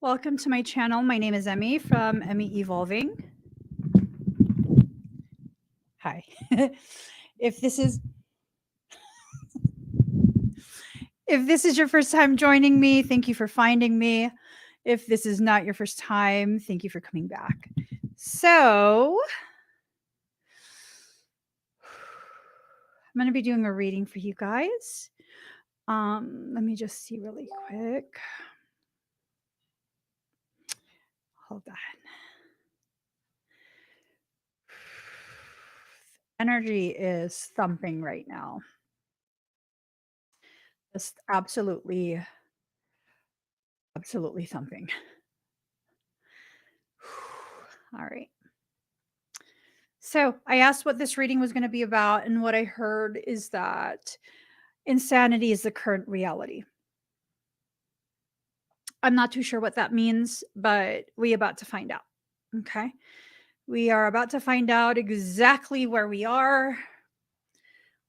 Welcome to my channel. My name is Emmy from Emmy Evolving. Hi. if this is your first time joining me, thank you for finding me. If this is not your first time, thank you for coming back. So I'm going to be doing a reading for you guys. Let me just see really quick. Hold on. Energy is thumping right now. Just absolutely thumping. All right. So I asked what this reading was going to be about, and what I heard is that insanity is the current reality. I'm not too sure what that means, but we're about to find out. Okay. We are about to find out exactly where we are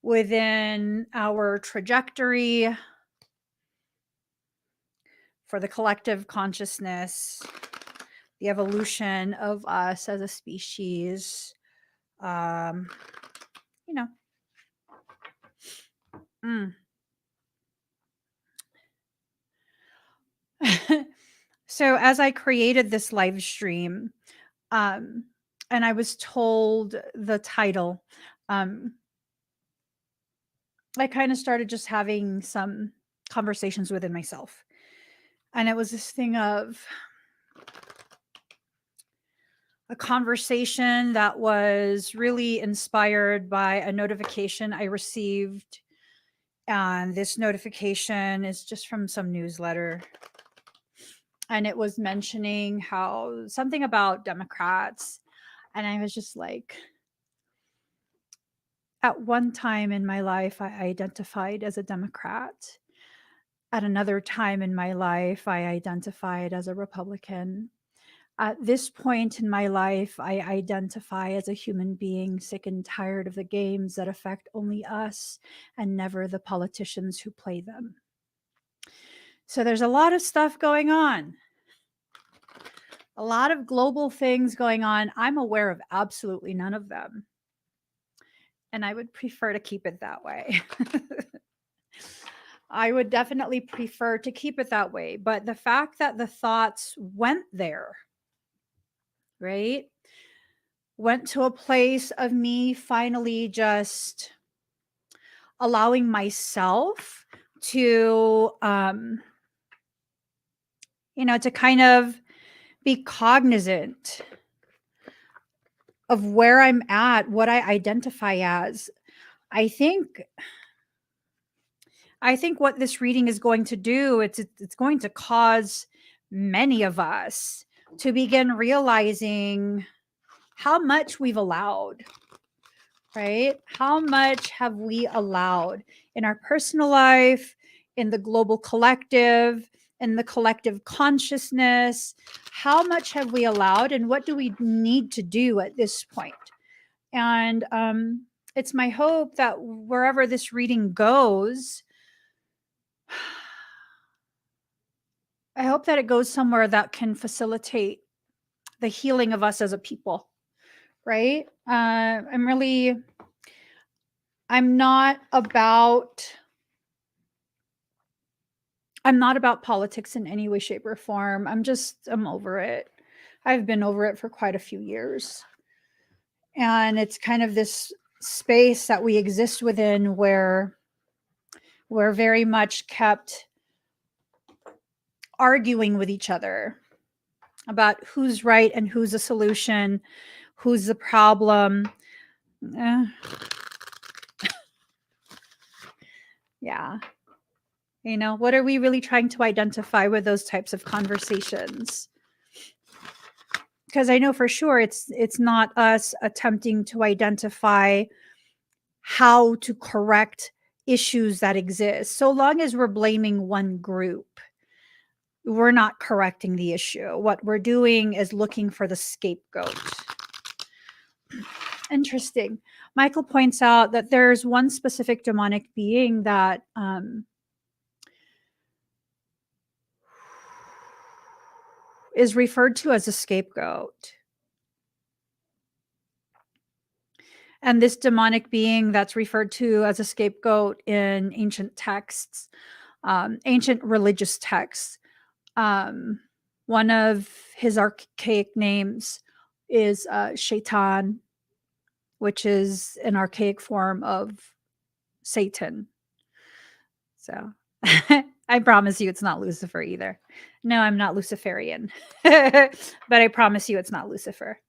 within our trajectory for the collective consciousness, the evolution of us as a species. You know. So as I created this live stream, and I was told the title, I kind of started just having some conversations within myself. And it was this thing of a conversation that was really inspired by a notification I received. And this notification is just from some newsletter. And it was mentioning how something about Democrats. And I was just like, at one time in my life, I identified as a Democrat. At another time in my life, I identified as a Republican. At this point in my life, I identify as a human being sick and tired of the games that affect only us and never the politicians who play them. So there's a lot of stuff going on. A lot of global things going on. I'm aware of absolutely none of them. And I would prefer to keep it that way. I would definitely prefer to keep it that way. But the fact that the thoughts went there, right? Went to a place of me finally just allowing myself to, to kind of be cognizant of where I'm at, what I identify as. I think what this reading is going to do, it's going to cause many of us to begin realizing how much we've allowed, right? How much have we allowed in our personal life, in the global collective, in the collective consciousness? How much have we allowed, and what do we need to do at this point? And it's my hope that wherever this reading goes, I hope that it goes somewhere that can facilitate the healing of us as a people, right? I'm not about politics in any way, shape, or form. I'm over it. I've been over it for quite a few years. And it's kind of this space that we exist within where we're very much kept arguing with each other about who's right and who's the solution, who's the problem. Yeah. What are we really trying to identify with those types of conversations? Because I know for sure it's not us attempting to identify how to correct issues that exist. So long as we're blaming one group, we're not correcting the issue. What we're doing is looking for the scapegoat. Interesting. Michael points out that there's one specific demonic being that is referred to as a scapegoat. And this demonic being that's referred to as a scapegoat in ancient texts, ancient religious texts, one of his archaic names is Shaitan, which is an archaic form of Satan. So I promise you it's not Lucifer either. No, I'm not Luciferian, but I promise you it's not Lucifer.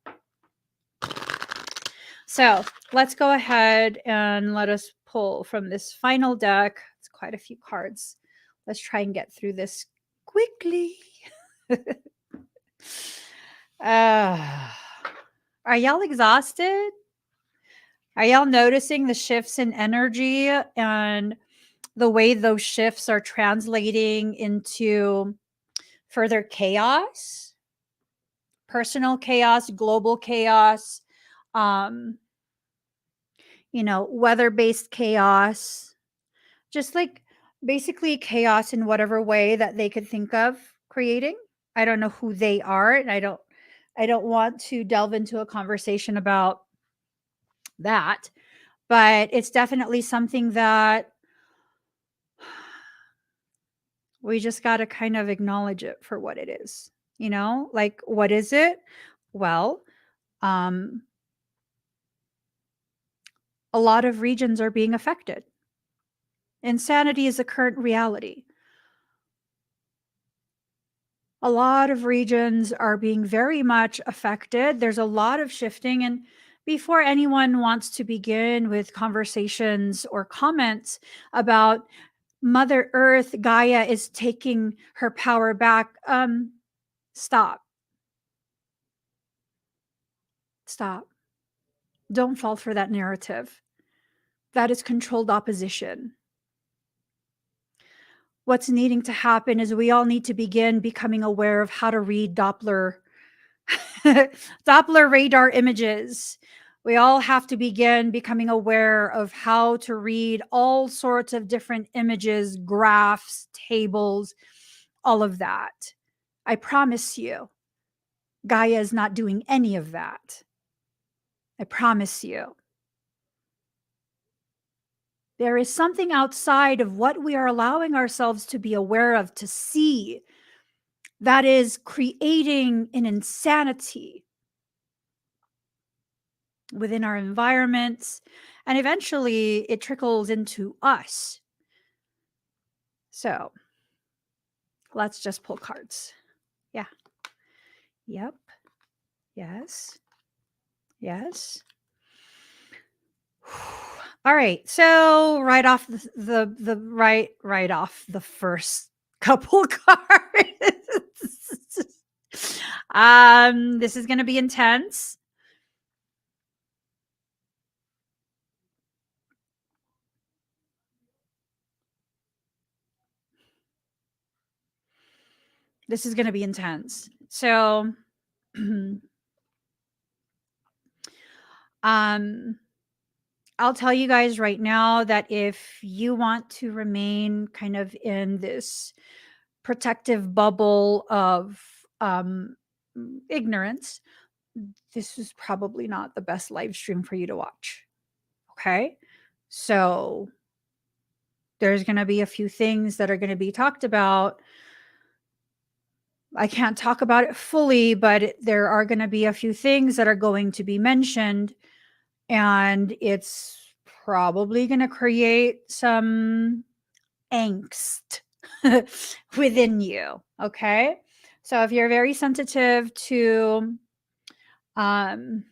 So let's go ahead and let us pull from this final deck. It's quite a few cards. Let's try and get through this quickly. Are y'all exhausted? Are y'all noticing the shifts in energy and the way those shifts are translating into further chaos, personal chaos, global chaos, weather-based chaos, just like basically chaos in whatever way that they could think of creating. I don't know who they are, and I don't want to delve into a conversation about that, but it's definitely something that we just got to kind of acknowledge it for what it is. Like, what is it? Well, a lot of regions are being affected. Insanity is a current reality. A lot of regions are being very much affected. There's a lot of shifting. And before anyone wants to begin with conversations or comments about Mother Earth, Gaia is taking her power back, stop. Stop. Don't fall for that narrative. That is controlled opposition. What's needing to happen is we all need to begin becoming aware of how to read Doppler radar images. We all have to begin becoming aware of how to read all sorts of different images, graphs, tables, all of that. I promise you, Gaia is not doing any of that. I promise you. There is something outside of what we are allowing ourselves to be aware of, to see, that is creating an insanity within our environments, and eventually it trickles into us. So let's just pull cards. Yeah. Yep. Yes. Yes. All right. So right off right off the first couple cards. This is going to be intense. This is going to be intense. So I'll tell you guys right now that if you want to remain kind of in this protective bubble of ignorance, this is probably not the best live stream for you to watch. Okay? So there's going to be a few things that are going to be talked about. I can't talk about it fully, but there are going to be a few things that are going to be mentioned, and it's probably going to create some angst within you. Okay. So if you're very sensitive to certain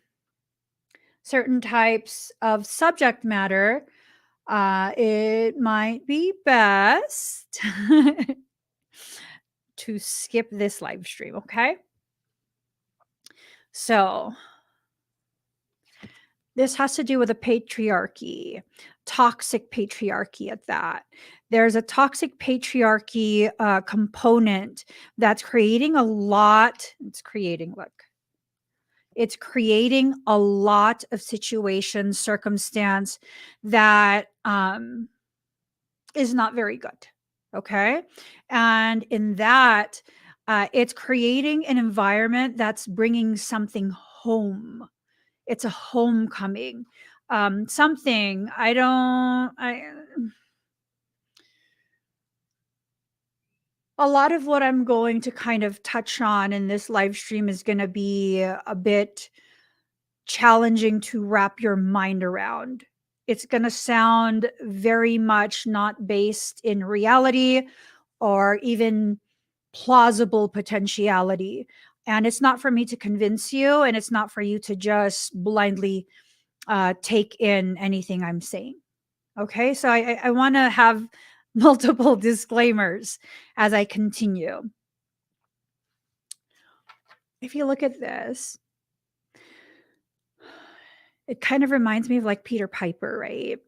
types of subject matter, it might be best to skip this live stream. Okay. So this has to do with a patriarchy, toxic patriarchy at that. There's a toxic patriarchy component that's creating a lot. It's creating a lot of situations, circumstance that is not very good. Okay. And in that, It's creating an environment that's bringing something home. It's a homecoming. Something a lot of what I'm going to kind of touch on in this live stream is going to be a bit challenging to wrap your mind around. It's going to sound very much not based in reality or even plausible potentiality. And it's not for me to convince you, and it's not for you to just blindly take in anything I'm saying. Okay, so I want to have multiple disclaimers as I continue. If you look at this, it kind of reminds me of like Peter Piper, right?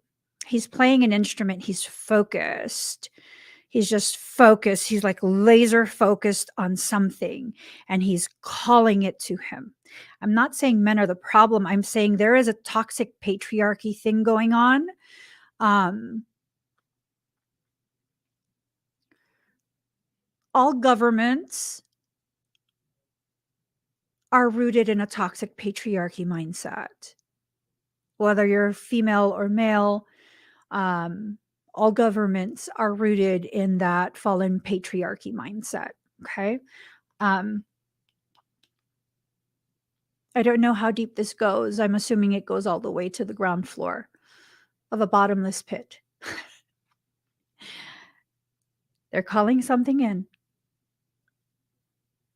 He's playing an instrument, he's focused. He's just focused. He's like laser focused on something and he's calling it to him. I'm not saying men are the problem. I'm saying there is a toxic patriarchy thing going on. All governments are rooted in a toxic patriarchy mindset. Whether you're female or male, all governments are rooted in that fallen patriarchy mindset. Okay. I don't know how deep this goes. I'm assuming it goes all the way to the ground floor of a bottomless pit. They're calling something in.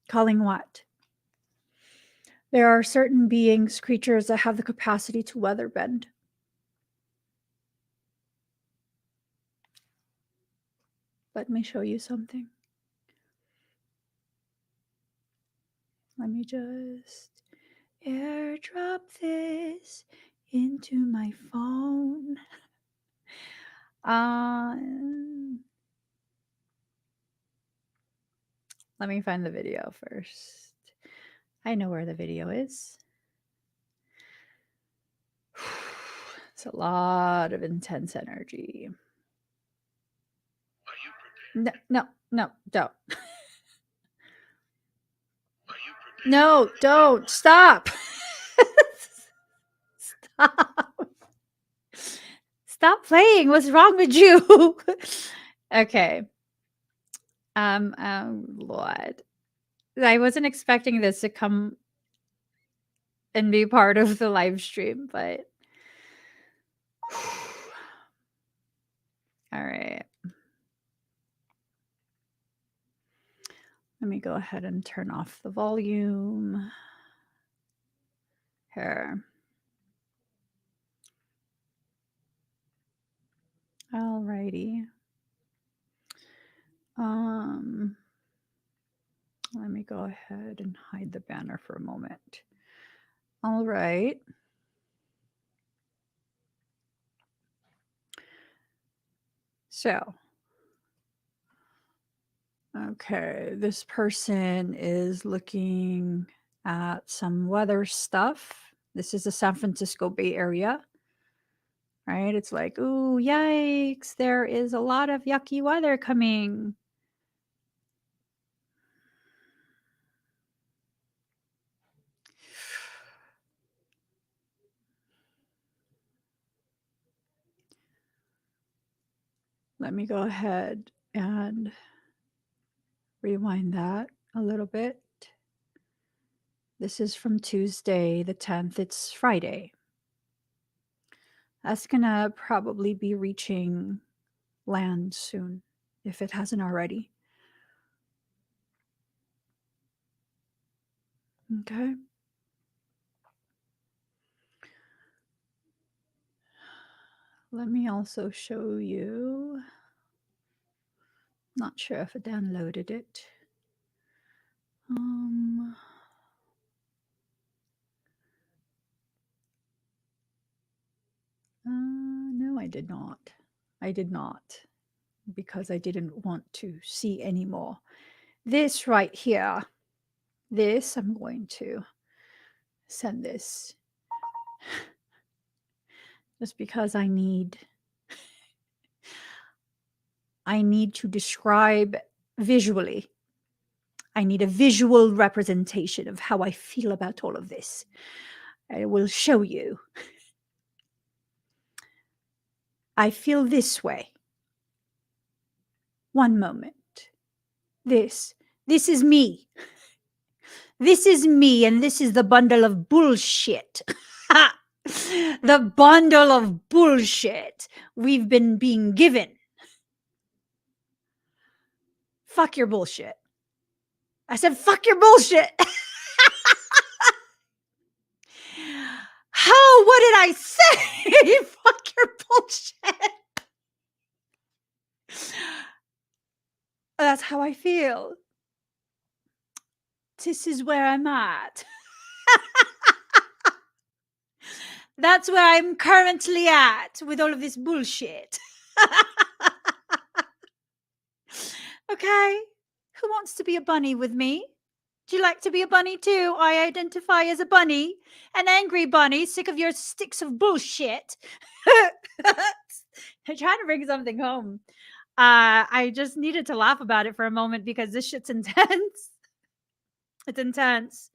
Calling what? There are certain beings, creatures that have the capacity to weather bend. Let me show you something. Let me just airdrop this into my phone. Let me find the video first. I know where the video is. It's a lot of intense energy. No, don't. No, don't. Stop. Stop. Stop playing. What's wrong with you? Okay. Lord. I wasn't expecting this to come and be part of the live stream, but all right. Let me go ahead and turn off the volume. Here. Alrighty. Let me go ahead and hide the banner for a moment. All right. So, okay, this person is looking at some weather stuff. This is the San Francisco Bay Area, right? It's like, ooh, yikes, there is a lot of yucky weather coming. Let me go ahead and rewind that a little bit. This is from Tuesday the 10th. It's Friday. That's gonna probably be reaching land soon, if it hasn't already. Okay. Let me also show you. Not sure if I downloaded it. No, I did not. I did not, because I didn't want to see anymore. This right here, this, I'm going to send this just because I need to describe visually I need a visual representation of how I feel about all of this. I will show you. I feel this way. One moment. This is me. This is me, and this is the bundle of bullshit. The bundle of bullshit we've been being given. Fuck your bullshit. I said, fuck your bullshit. How? What did I say? Fuck your bullshit. That's how I feel. This is where I'm at. That's where I'm currently at with all of this bullshit. Okay. Who wants to be a bunny with me? Do you like to be a bunny too? I identify as a bunny, an angry bunny, sick of your sticks of bullshit. I'm trying to bring something home. I just needed to laugh about it for a moment because this shit's intense. It's intense.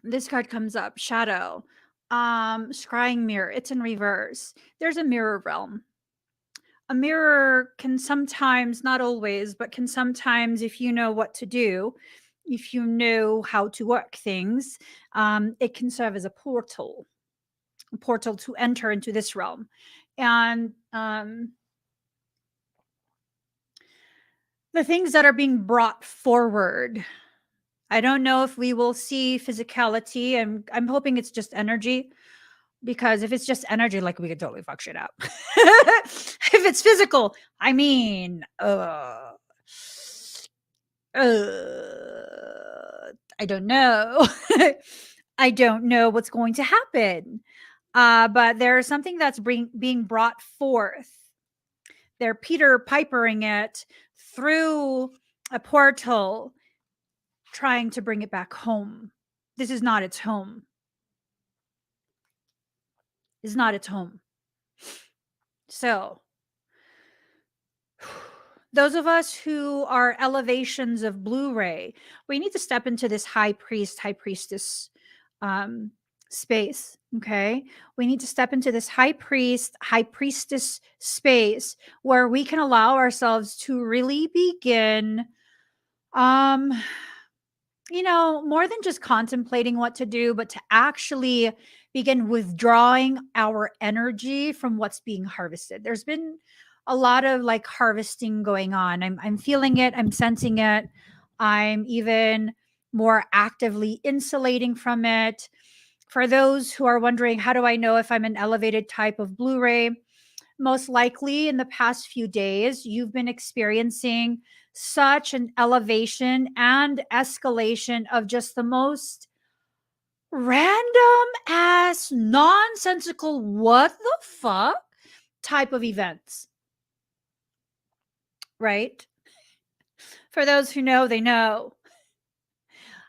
This card comes up, Shadow. Scrying mirror. It's in reverse. There's a mirror realm. A mirror can sometimes, not always, but can sometimes, if you know what to do, if you know how to work things, it can serve as a portal to enter into this realm. And the things that are being brought forward, I don't know if we will see physicality. I'm hoping it's just energy, because if it's just energy, like, we could totally fuck shit up. If it's physical, I mean, I don't know. I don't know what's going to happen. But there's something that's being brought forth. They're Peter Pipering it through a portal, trying to bring it back home. This is not its home. It's not its home. So, those of us who are elevations of Blu-ray, we need to step into this high priest, high priestess space. Okay. We need to step into this high priest, high priestess space where we can allow ourselves to really begin, more than just contemplating what to do, but to actually begin withdrawing our energy from what's being harvested. There's been a lot of like harvesting going on. I'm feeling it. I'm sensing it. I'm even more actively insulating from it. For those who are wondering, how do I know if I'm an elevated type of Blu-ray? Most likely in the past few days, you've been experiencing such an elevation and escalation of just the most random ass, nonsensical, what the fuck type of events. Right? For those who know, they know.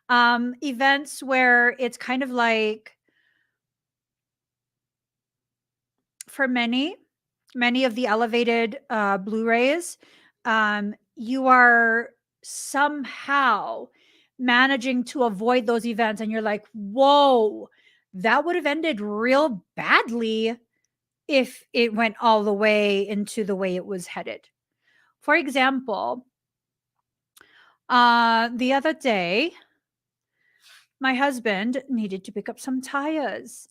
Events where it's kind of like, for many of the elevated Blu-rays, you are somehow managing to avoid those events, and you're like, whoa, that would have ended real badly if it went all the way into the way it was headed. For example, the other day, my husband needed to pick up some tires.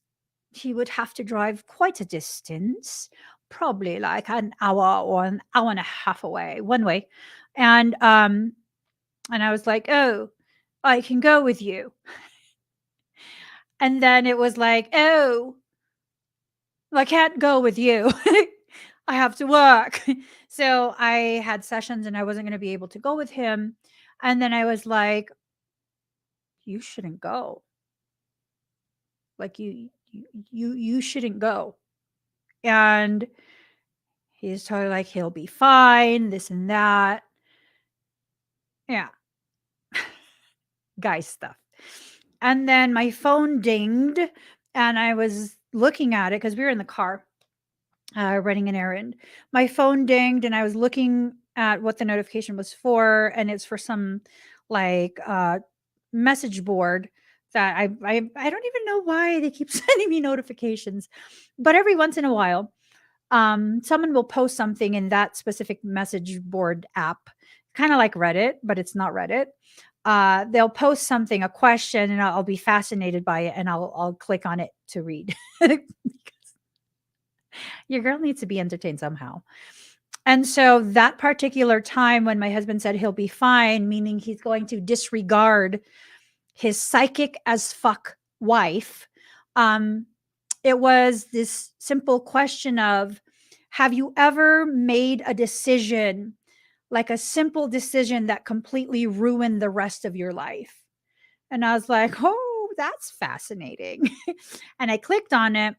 He would have to drive quite a distance, probably like an hour or an hour and a half away, one way. And I was like, oh, I can go with you. And then it was like, oh, I can't go with you. I have to work. So I had sessions and I wasn't going to be able to go with him. And then I was like, you shouldn't go. Like, you shouldn't go. And he's totally like, he'll be fine, this and that. Yeah. Guy stuff. And then my phone dinged and I was looking at it because we were in the car running an errand. My phone dinged and I was looking at what the notification was for, and it's for some like message board that I don't even know why they keep sending me notifications, but every once in a while, someone will post something in that specific message board app, kind of like Reddit, but it's not Reddit. They'll post something, a question, and I'll be fascinated by it, and I'll click on it to read. Your girl needs to be entertained somehow. And so that particular time when my husband said he'll be fine, meaning he's going to disregard his psychic as fuck wife, um, it was this simple question of, have you ever made a decision, like a simple decision that completely ruined the rest of your life? And I was like, oh, that's fascinating. And I clicked on it,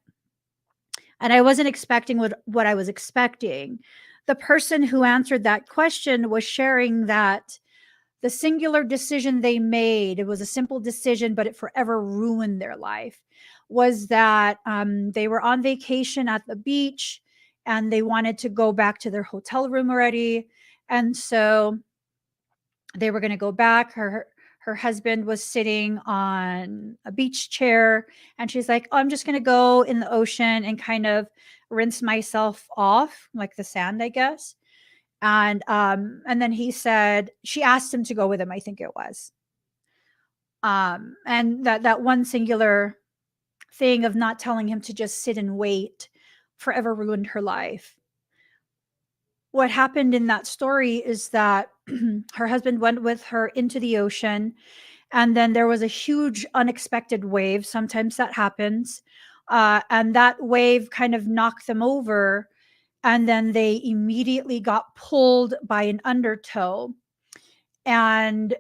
and I wasn't expecting what I was expecting. The person who answered that question was sharing that the singular decision they made, it was a simple decision, but it forever ruined their life, was that they were on vacation at the beach and they wanted to go back to their hotel room already. And so they were going to go back. Her husband was sitting on a beach chair, and she's like, oh, I'm just going to go in the ocean and kind of rinse myself off, like the sand, I guess. And then he said, she asked him to go with him, I think it was. And that one singular thing of not telling him to just sit and wait forever ruined her life. What happened in that story is that her husband went with her into the ocean, and then there was a huge unexpected wave. Sometimes that happens. And that wave kind of knocked them over, and then they immediately got pulled by an undertow, and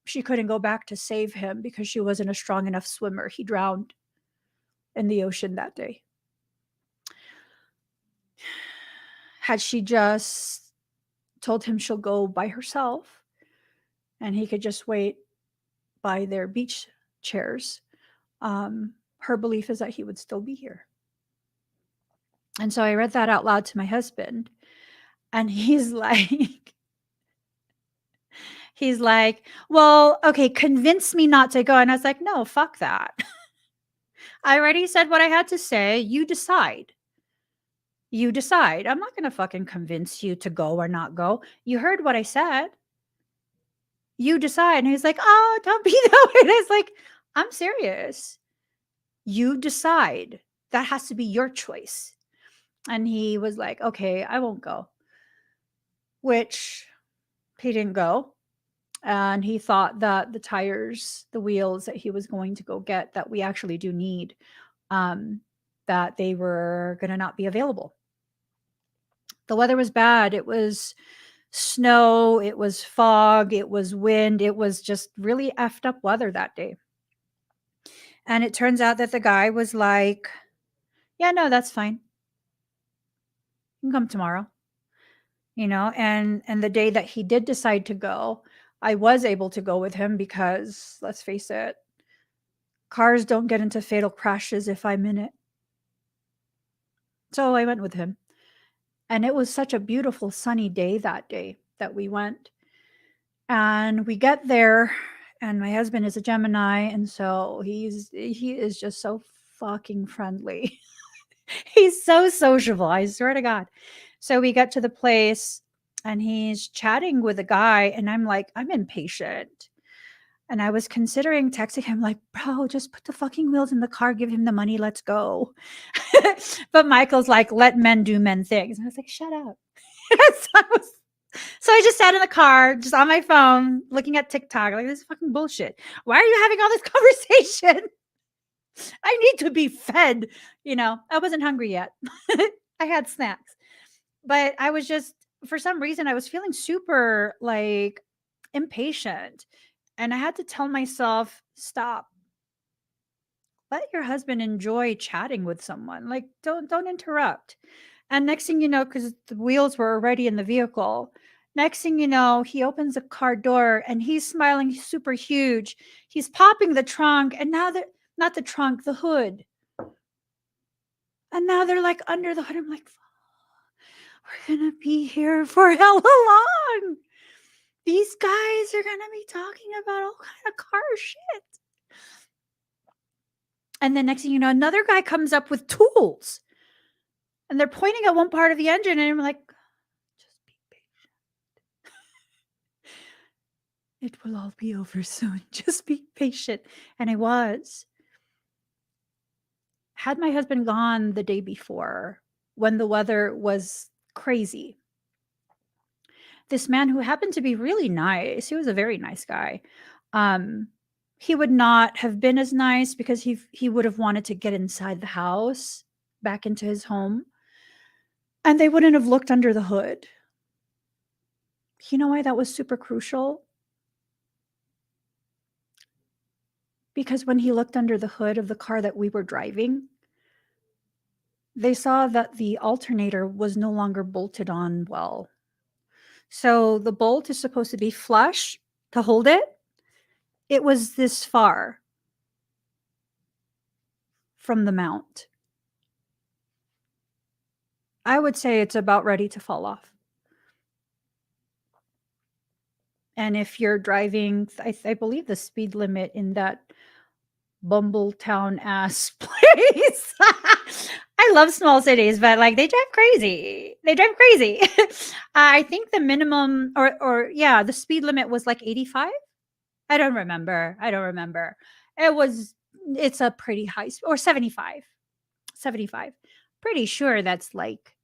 she couldn't go back to save him because she wasn't a strong enough swimmer. He drowned in the ocean that day. Had she just told him she'll go by herself and he could just wait by their beach chairs, her belief is that he would still be here. And so I read that out loud to my husband, and he's like, well, okay, convince me not to go. And I was like, no, fuck that. I already said what I had to say. You decide. You decide. I'm not going to fucking convince you to go or not go. You heard what I said. You decide. And he's like, oh, don't be that way. And I was like, I'm serious. You decide. That has to be your choice. And he was like, okay, I won't go. Which he didn't go. And he thought that the tires, the wheels that he was going to go get, that we actually do need, that they were going to not be available. The weather was bad. It was snow, it was fog, it was wind, it was just really effed up weather that day. And it turns out that the guy was like, yeah, no, that's fine. You can come tomorrow. And the day that he did decide to go, I was able to go with him because, let's face it, cars don't get into fatal crashes if I'm in it. So I went with him. And it was such a beautiful sunny day that day that we went. And we get there, and my husband is a Gemini, and so he is just so fucking friendly. He's so sociable, I swear to God. So we get to the place, and he's chatting with a guy, and I'm like, I'm impatient. And I was considering texting him, like, bro, just put the fucking wheels in the car, give him the money, let's go. But Michael's like, let men do men things. And I was like, shut up. So I just sat in the car, just on my phone, looking at TikTok, like, this is fucking bullshit. Why are you having all this conversation? I need to be fed. I wasn't hungry yet. I had snacks. But I was just, for some reason, I was feeling super like impatient. And I had to tell myself, stop. Let your husband enjoy chatting with someone. Like, don't interrupt. And next thing you know, because the wheels were already in the vehicle, next thing you know, he opens the car door and he's smiling super huge. He's popping the trunk, and now they're not the trunk, the hood. And now they're like under the hood. I'm like, we're going to be here for hella long. These guys are going to be talking about all kind of car shit. And then next thing you know, another guy comes up with tools. And they're pointing at one part of the engine, and I'm like, just be patient. It will all be over soon. Just be patient. And I was. Had my husband gone the day before, when the weather was crazy, this man who happened to be really nice, he was a very nice guy, he would not have been as nice because he would have wanted to get inside the house, back into his home, and they wouldn't have looked under the hood. You know why that was super crucial? Because when he looked under the hood of the car that we were driving, they saw that the alternator was no longer bolted on well. So the bolt is supposed to be flush to hold it. It was this far from the mount. I would say it's about ready to fall off. And if you're driving, I believe the speed limit in that Bumbletown ass place. I love small cities, but like they drive crazy. They drive crazy. I think the minimum or yeah, the speed limit was like 85. I don't remember. It's a pretty high or 75. 75. Pretty sure that's like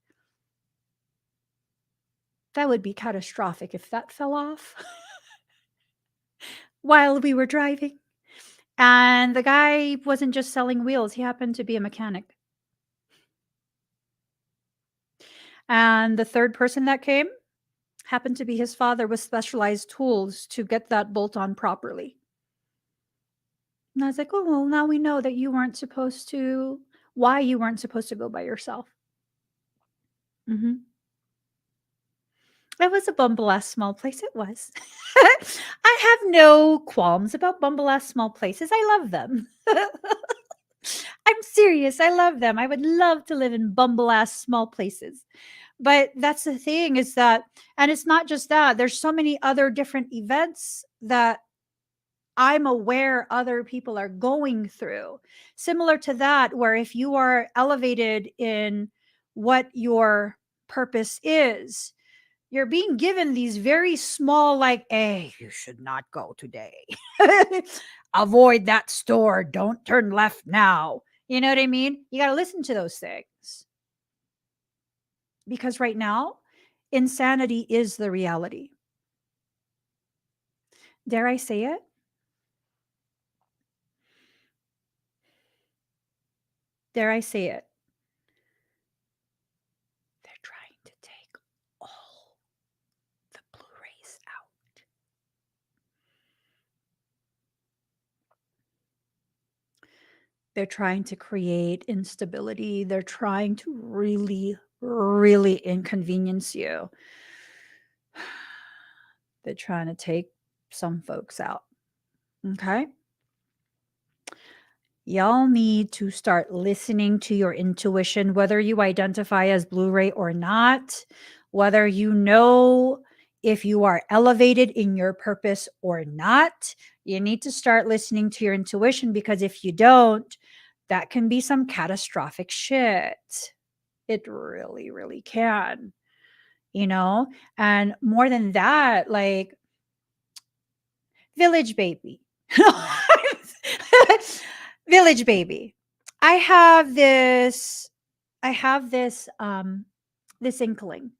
that would be catastrophic if that fell off while we were driving. And the guy wasn't just selling wheels, he happened to be a mechanic. And the third person that came happened to be his father with specialized tools to get that bolt on properly. And I was like, oh, well, now we know that why you weren't supposed to go by yourself. Mm-hmm. It was a bumble-ass small place. It was. I have no qualms about bumble-ass small places. I love them. I'm serious. I love them. I would love to live in bumble-ass small places. But that's the thing is that, and it's not just that, there's so many other different events that I'm aware other people are going through. Similar to that, where if you are elevated in what your purpose is, you're being given these very small, like, hey, you should not go today. Avoid that store. Don't turn left now. You know what I mean? You got to listen to those things. Because right now, insanity is the reality. Dare I say it? Dare I say it? They're trying to take all the Blurays out. They're trying to create instability. They're trying to really, really inconvenience you. They're trying to take some folks out. Okay? Y'all need to start listening to your intuition, whether you identify as Blu-ray or not, whether you know if you are elevated in your purpose or not. You need to start listening to your intuition, because if you don't, that can be some catastrophic shit. It really, really can, you know? And more than that, like, village baby. Village baby. I have this this inkling.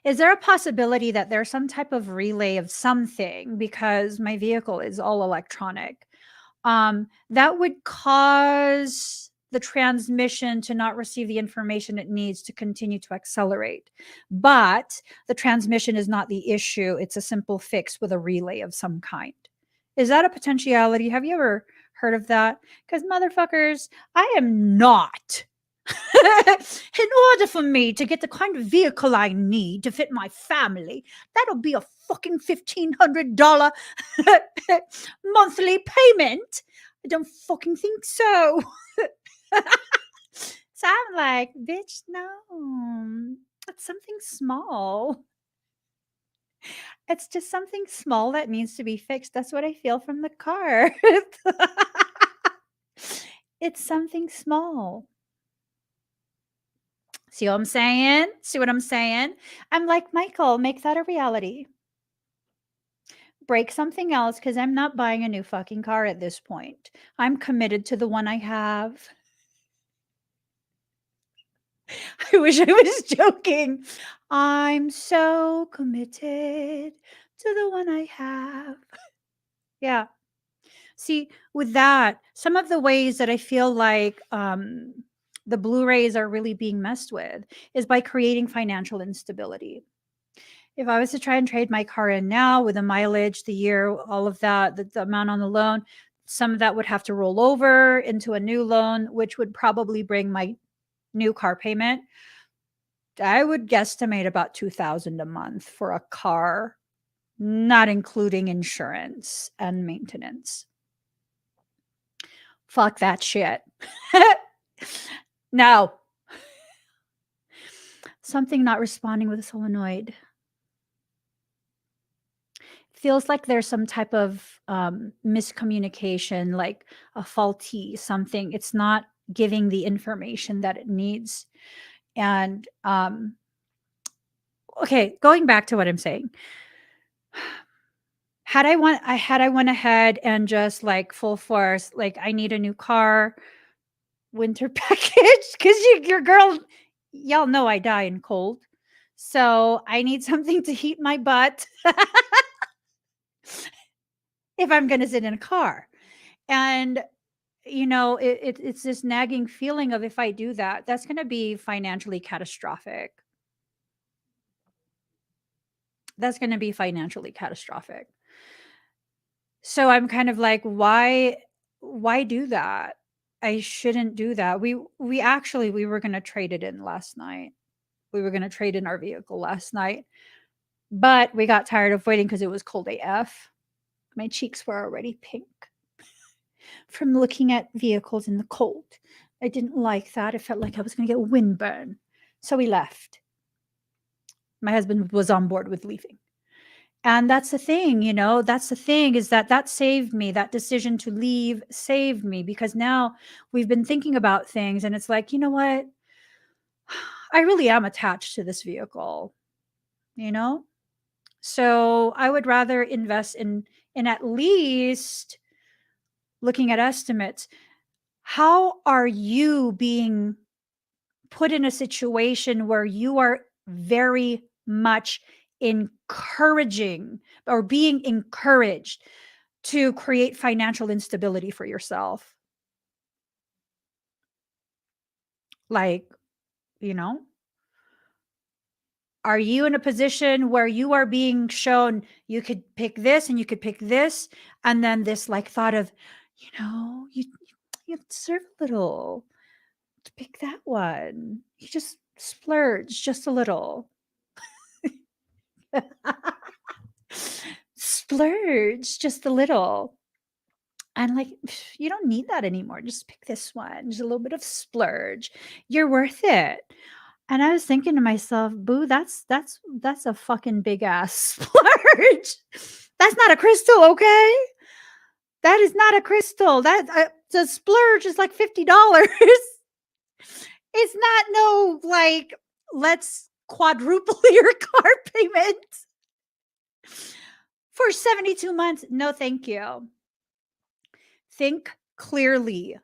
Is there a possibility that there's some type of relay of something, because my vehicle is all electronic, that would cause the transmission to not receive the information it needs to continue to accelerate? But the transmission is not the issue. It's a simple fix with a relay of some kind. Is that a potentiality? Have you ever heard of that? Because motherfuckers, I am not. In order for me to get the kind of vehicle I need to fit my family, that'll be a fucking $1,500 monthly payment. I don't fucking think so. So I'm like, bitch, no, it's something small. It's just something small that needs to be fixed. That's what I feel from the car. It's something small. See what I'm saying? See what I'm saying? I'm like, Michael, make that a reality. Break something else because I'm not buying a new fucking car at this point. I'm committed to the one I have. I wish I was joking. I'm so committed to the one I have. Yeah. See, with that, some of the ways that I feel like the Blu-rays are really being messed with is by creating financial instability. If I was to try and trade my car in now with the mileage, the year, all of that, the amount on the loan, some of that would have to roll over into a new loan, which would probably bring my new car payment. I would guesstimate about $2,000 a month for a car, not including insurance and maintenance. Fuck that shit. Now, something not responding with a solenoid. Feels like there's some type of miscommunication, like a faulty something. It's not giving the information that it needs. And okay, going back to what I'm saying. Had I went ahead and just like full force, like I need a new car, winter package, because your girl, y'all know I die in cold. So I need something to heat my butt if I'm going to sit in a car. And, it's this nagging feeling of if I do that, that's going to be financially catastrophic. That's going to be financially catastrophic. So I'm kind of like, why do that? I shouldn't do that. We were going to trade it in last night. We were going to trade in our vehicle last night, but we got tired of waiting because it was cold AF. My cheeks were already pink from looking at vehicles in the cold. I didn't like that. It felt like I was going to get windburn. So we left. My husband was on board with leaving. And that's the thing, that's the thing, is that saved me. That decision to leave saved me, because now we've been thinking about things and it's like, you know what? I really am attached to this vehicle, you know? So I would rather invest in at least looking at estimates. How are you being put in a situation where you are very much encouraging or being encouraged to create financial instability for yourself? Like, you know, are you in a position where you are being shown you could pick this and you could pick this, and then this like thought of, you deserve a little to pick that one. You just splurge just a little. Splurge just a little. And like, you don't need that anymore. Just pick this one. Just a little bit of splurge. You're worth it. And I was thinking to myself, boo, that's a fucking big ass splurge. That's not a crystal, okay? That is not a crystal. The splurge is like $50. It's not no like, let's quadruple your car payment for 72 months. No, thank you. Think clearly.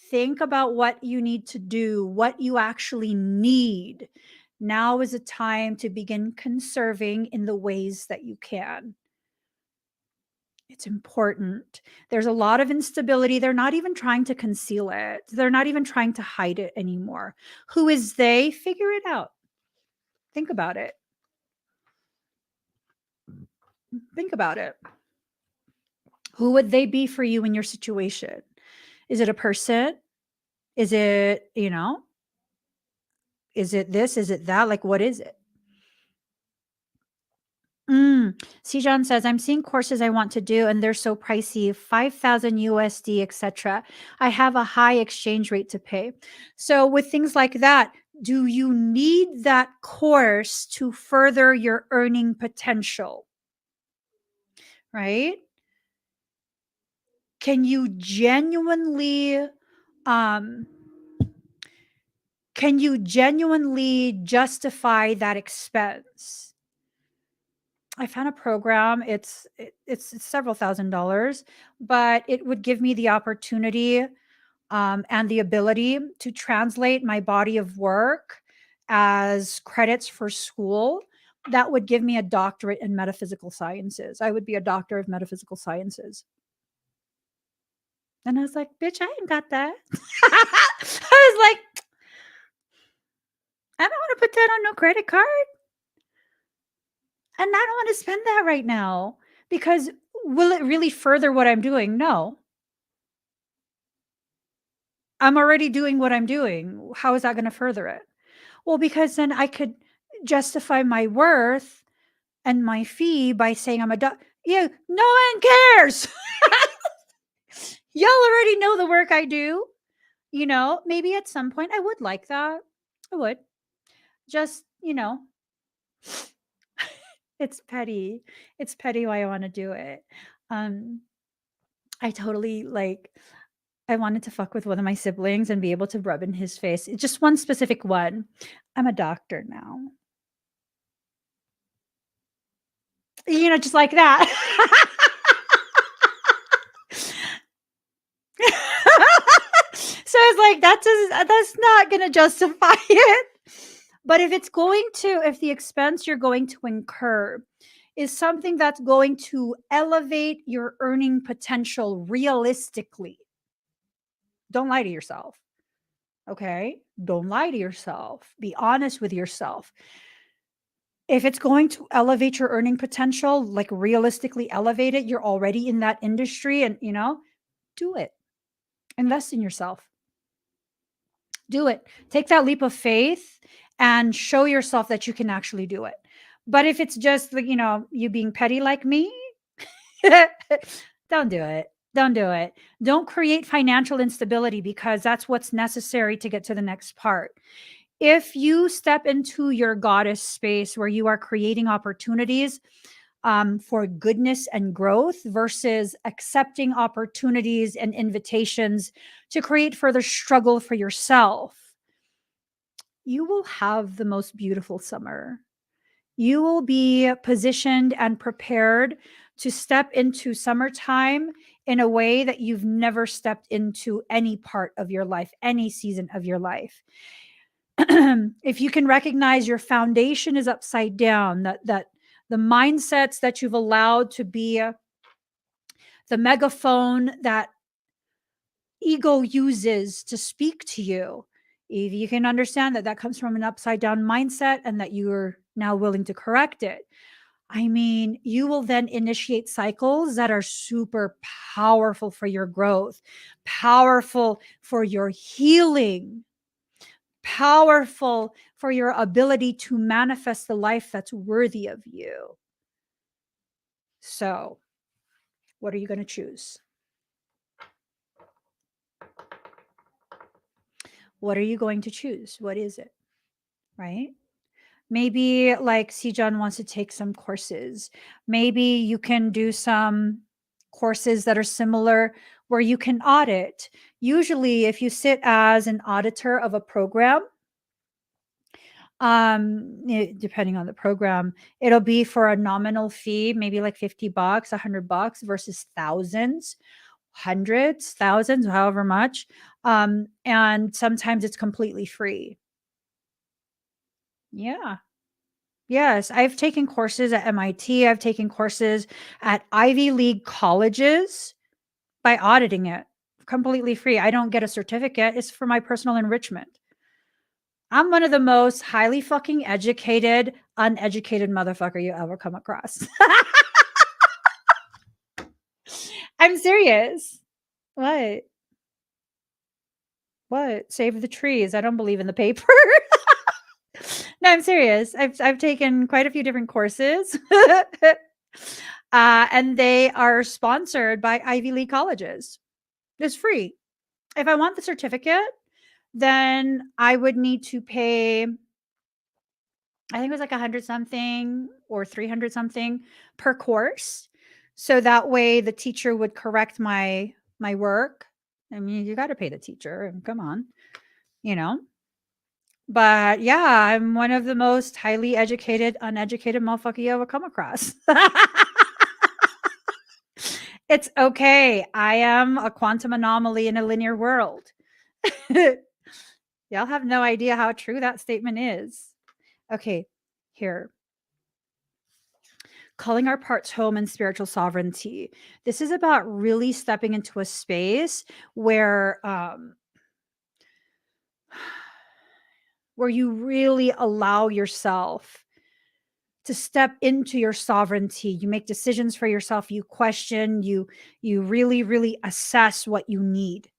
Think about what you need to do, what you actually need. Now is a time to begin conserving in the ways that you can. It's important. There's a lot of instability. They're not even trying to conceal it. They're not even trying to hide it anymore. Who is they? Figure it out. Think about it. Think about it. Who would they be for you in your situation? Is it a person? Is it, is it this? Is it that? Like, what is it? Sijan says, I'm seeing courses I want to do and they're so pricey, 5,000 USD, etc. I have a high exchange rate to pay. So with things like that, do you need that course to further your earning potential? Right? Can you genuinely um justify that expense? I found a program. It's several $1,000s, but it would give me the opportunity and the ability to translate my body of work as credits for school. That would give me a doctorate in metaphysical sciences. I would be a doctor of metaphysical sciences. And I was like, bitch, I ain't got that. I was like, I don't want to put that on no credit card. And I don't want to spend that right now because will it really further what I'm doing? No. I'm already doing what I'm doing. How is that going to further it? Well, because then I could justify my worth and my fee by saying I'm a yeah, no one cares. Y'all already know the work I do. Maybe at some point I would like that. I would. Just, it's petty. It's petty why I want to do it. I totally I wanted to fuck with one of my siblings and be able to rub in his face. It's just one specific one. I'm a doctor now. Just like that. So it's like that's not going to justify it. But if the expense you're going to incur is something that's going to elevate your earning potential realistically, don't lie to yourself. Okay? Don't lie to yourself. Be honest with yourself. If it's going to elevate your earning potential, like realistically elevate it, you're already in that industry and, do it. Invest in yourself. Do it. Take that leap of faith and show yourself that you can actually do it. But if it's just like, you being petty like me, don't do it. Don't do it. Don't create financial instability because that's what's necessary to get to the next part. If you step into your goddess space where you are creating opportunities for goodness and growth versus accepting opportunities and invitations to create further struggle for yourself, you will have the most beautiful summer. You will be positioned and prepared to step into summertime in a way that you've never stepped into any part of your life, any season of your life. If you can recognize your foundation is upside down, that the mindsets that you've allowed to be the megaphone that ego uses to speak to you, if you can understand that that comes from an upside down mindset and that you're now willing to correct it, I mean, you will then initiate cycles that are super powerful for your growth, powerful for your healing, powerful for your ability to manifest the life that's worthy of you. So, what are you going to choose? What are you going to choose? What is it? Right? Maybe like Sijan wants to take some courses. Maybe you can do some courses that are similar where you can audit. Usually, if you sit as an auditor of a program, depending on the program, it'll be for a nominal fee, maybe like $50, $100 versus thousands, hundreds, thousands, however much. And sometimes it's completely free. Yeah. Yes, I've taken courses at MIT. I've taken courses at Ivy League colleges by auditing it completely free. I don't get a certificate. It's for my personal enrichment. I'm one of the most highly fucking educated, uneducated motherfucker you ever come across. I'm serious. What? What? Save the trees. I don't believe in the paper. No, I'm serious. I've taken quite a few different courses, and they are sponsored by Ivy League colleges. It's free. If I want the certificate, then I would need to pay, I think it was like 100 something or 300 something per course. So that way the teacher would correct my work. I mean, you got to pay the teacher. Come on, you know. But yeah, I'm one of the most highly educated, uneducated motherfucker you ever come across. It's okay. I am a quantum anomaly in a linear world. Y'all have no idea how true that statement is. Okay, here. Calling our parts home and spiritual sovereignty. This is about really stepping into a space where you really allow yourself to step into your sovereignty. You make decisions for yourself, you question, you really assess what you need.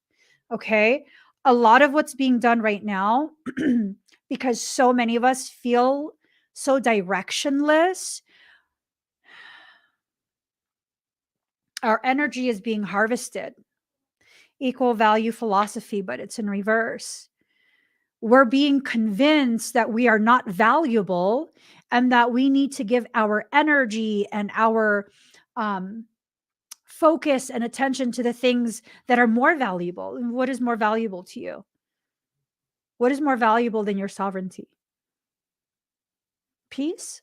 Okay? A lot of what's being done right now because so many of us feel so directionless, our energy is being harvested. Equal value philosophy, but it's in reverse. We're being convinced that we are not valuable and that we need to give our energy and our focus and attention to the things that are more valuable. And what is more valuable to you? What is more valuable than your sovereignty? Peace?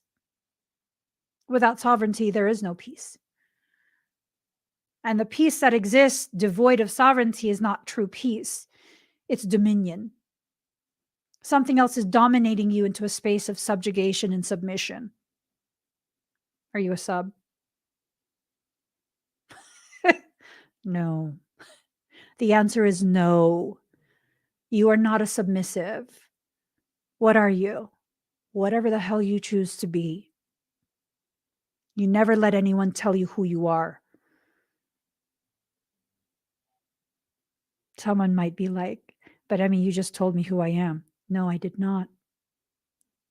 Without sovereignty, there is no peace. And the peace that exists devoid of sovereignty is not true peace, it's dominion. Something else is dominating you into a space of subjugation and submission. Are you a sub? No. The answer is no. You are not a submissive. What are you? Whatever the hell you choose to be. You never let anyone tell you who you are. Someone might be like, but I mean, you just told me who I am. No, I did not.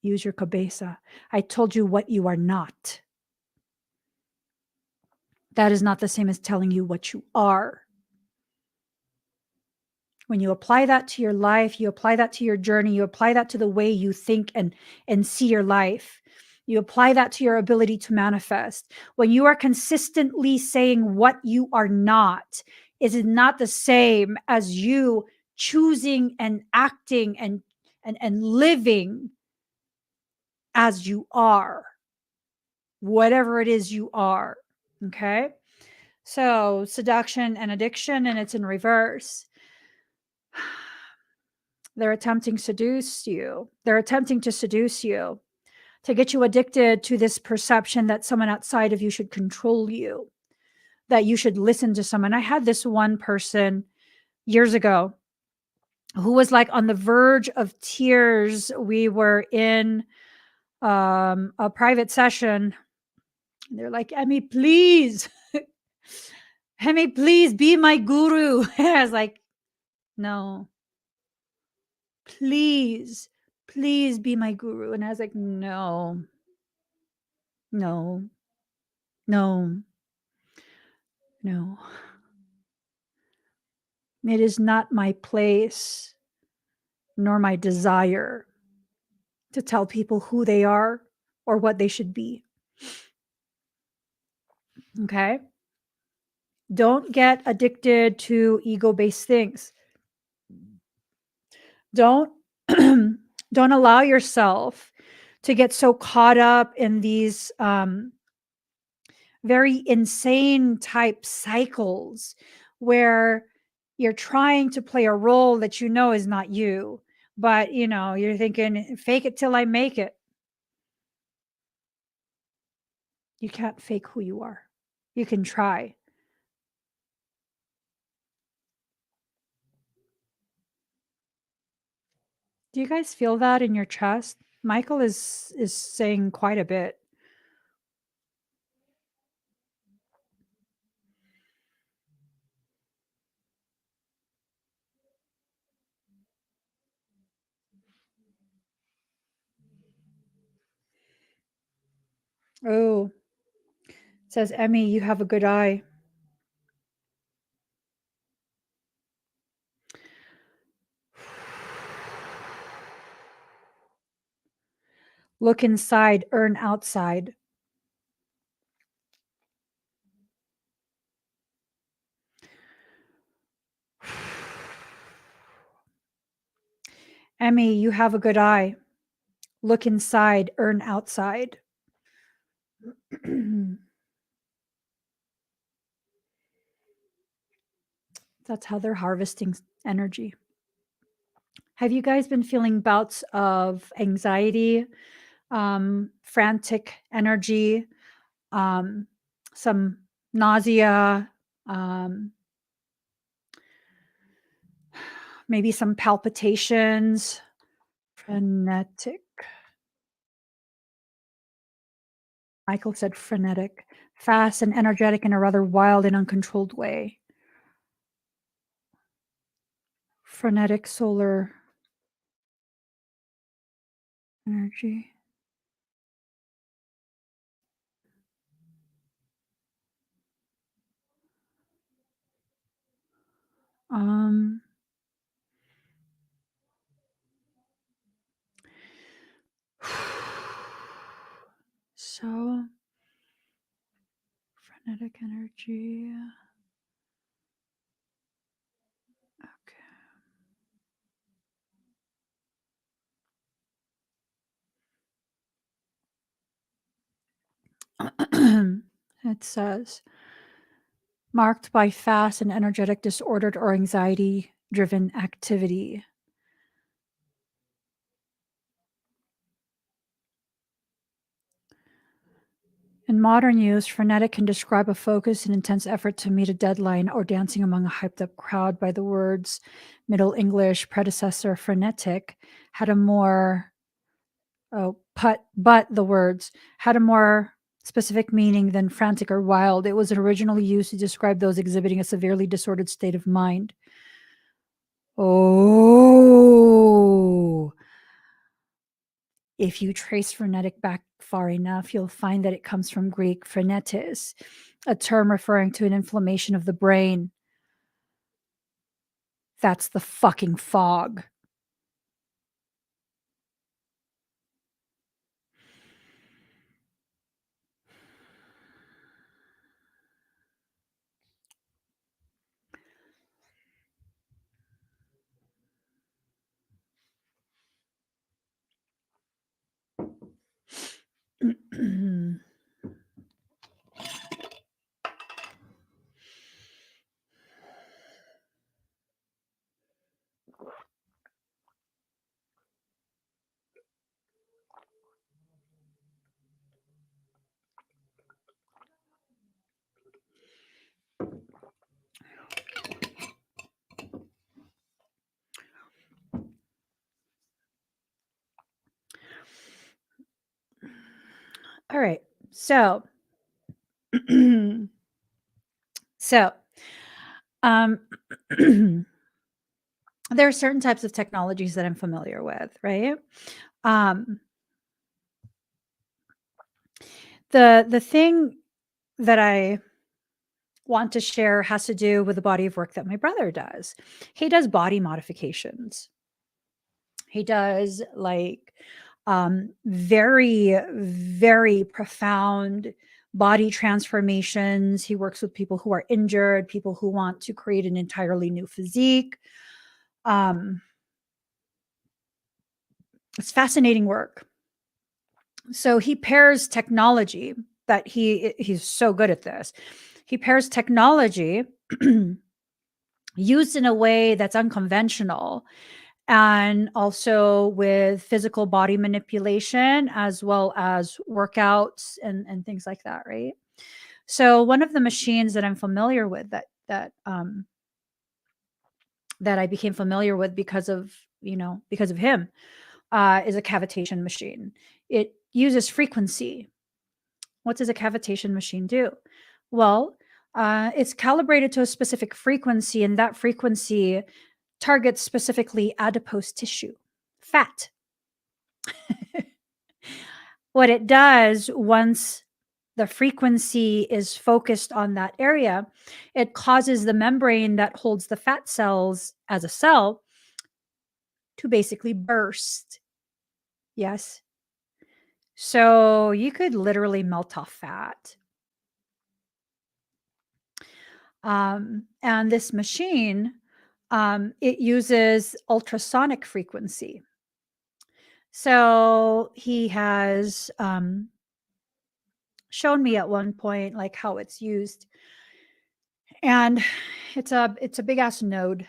Use your cabeza. I told you what you are not. That is not the same as telling you what you are. When you apply that to your life, you apply that to your journey, you apply that to the way you think and see your life. You apply that to your ability to manifest. When you are consistently saying what you are not, is it not the same as you choosing and acting and living as you are, whatever it is you are. Okay. So seduction and addiction, and it's in reverse. They're attempting to seduce you. They're attempting to seduce you to get you addicted to this perception that someone outside of you should control you, that you should listen to someone. I had this one person years ago who was like on the verge of tears. We were in a private session. They're like, Emmy, please, Emmy, please be my guru. I was like, no, please, please be my guru. And I was like, no, no, no, no. It is not my place nor my desire to tell people who they are or what they should be. Okay? Don't get addicted to ego-based things. Don't don't allow yourself to get so caught up in these very insane type cycles where you're trying to play a role that you know is not you, but you're thinking, fake it till I make it. You can't fake who you are. You can try. Do you guys feel that in your chest? Michael is saying quite a bit. Oh, it says, Emmy, you have a good eye. Look inside, earn outside. Emmy, you have a good eye. Look inside, earn outside. That's how they're harvesting energy. Have you guys been feeling bouts of anxiety, frantic energy, some nausea, maybe some palpitations, frenetic? Michael said frenetic, fast and energetic in a rather wild and uncontrolled way. Frenetic solar energy. Um, so frenetic energy. Okay. It says marked by fast and energetic, disordered, or anxiety driven activity. In modern use, frenetic can describe a focused and intense effort to meet a deadline or dancing among a hyped up crowd. By the words Middle English predecessor frenetic had a more but the words had a more specific meaning than frantic or wild. It was originally used to describe those exhibiting a severely disordered state of mind. Oh, if you trace frenetic back far enough, you'll find that it comes from Greek frenetis, a term referring to an inflammation of the brain. That's the fucking fog. All right. So, so, um, there are certain types of technologies that I'm familiar with, right? Um, the thing that I want to share has to do with the body of work that my brother does. He does body modifications. He does like very, very profound body transformations. He works with people who are injured, people who want to create an entirely new physique. It's fascinating work. So he pairs technology that he's so good at this. He pairs technology used in a way that's unconventional and also with physical body manipulation as well as workouts and things like that, right? So one of the machines that I'm familiar with that I became familiar with because of him is a cavitation machine. It uses frequency. What does a cavitation machine do? Well, it's calibrated to a specific frequency, and that frequency targets specifically adipose tissue, fat. What it does once the frequency is focused on that area, it causes the membrane that holds the fat cells as a cell to basically burst. Yes. So you could literally melt off fat. And this machine, it uses ultrasonic frequency. So he has shown me at one point like how it's used, and it's a big ass node,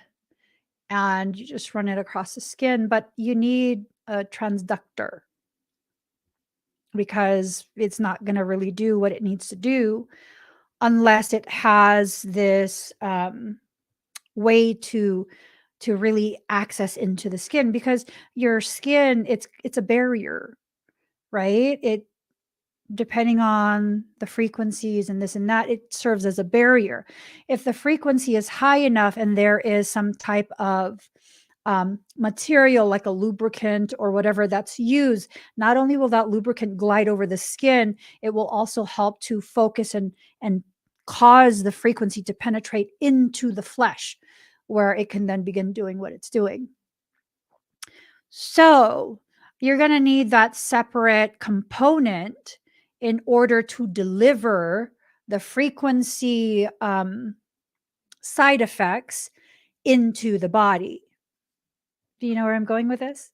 and you just run it across the skin, but you need a transductor because it's not going to really do what it needs to do unless it has this way to really access into the skin, because your skin, it's a barrier, right? It, depending on the frequencies and this and that, it serves as a barrier. If the frequency is high enough and there is some type of material like a lubricant or whatever that's used, not only will that lubricant glide over the skin, it will also help to focus and cause the frequency to penetrate into the flesh, where it can then begin doing what it's doing. So you're going to need that separate component in order to deliver the frequency side effects into the body. Do you know where I'm going with this?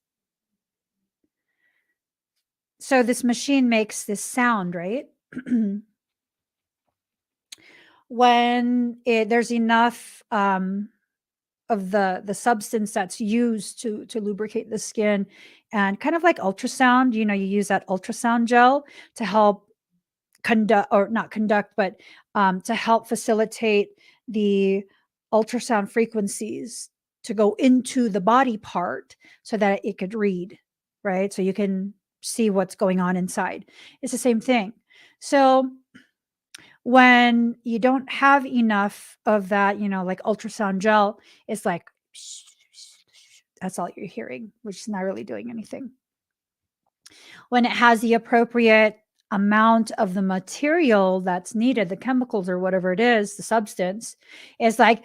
So this machine makes this sound, right? When there's enough of the substance that's used to lubricate the skin, and kind of like ultrasound, you use that ultrasound gel to help conduct, or not conduct, but to help facilitate the ultrasound frequencies to go into the body part so that it could read, right? So you can see what's going on inside. It's the same thing. So when you don't have enough of that, like ultrasound gel, it's like, that's all you're hearing, which is not really doing anything. When it has the appropriate amount of the material that's needed, the chemicals or whatever it is, the substance, is like,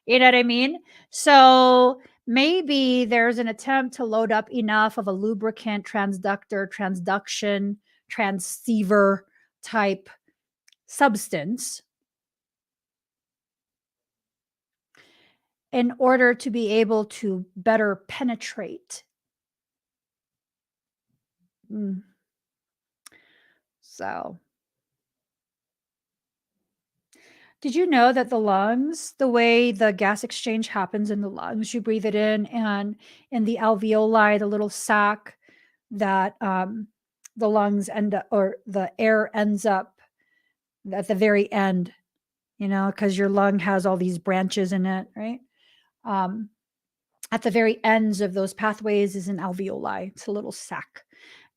you know what I mean? So maybe there's an attempt to load up enough of a lubricant, transductor, transduction, transceiver type substance in order to be able to better penetrate. So, did you know that the lungs, the way the gas exchange happens in the lungs, you breathe it in, and in the alveoli, the little sac that the lungs end up, or the air ends up at the very end, because your lung has all these branches in it, right? At the very ends of those pathways is an alveoli. It's a little sac.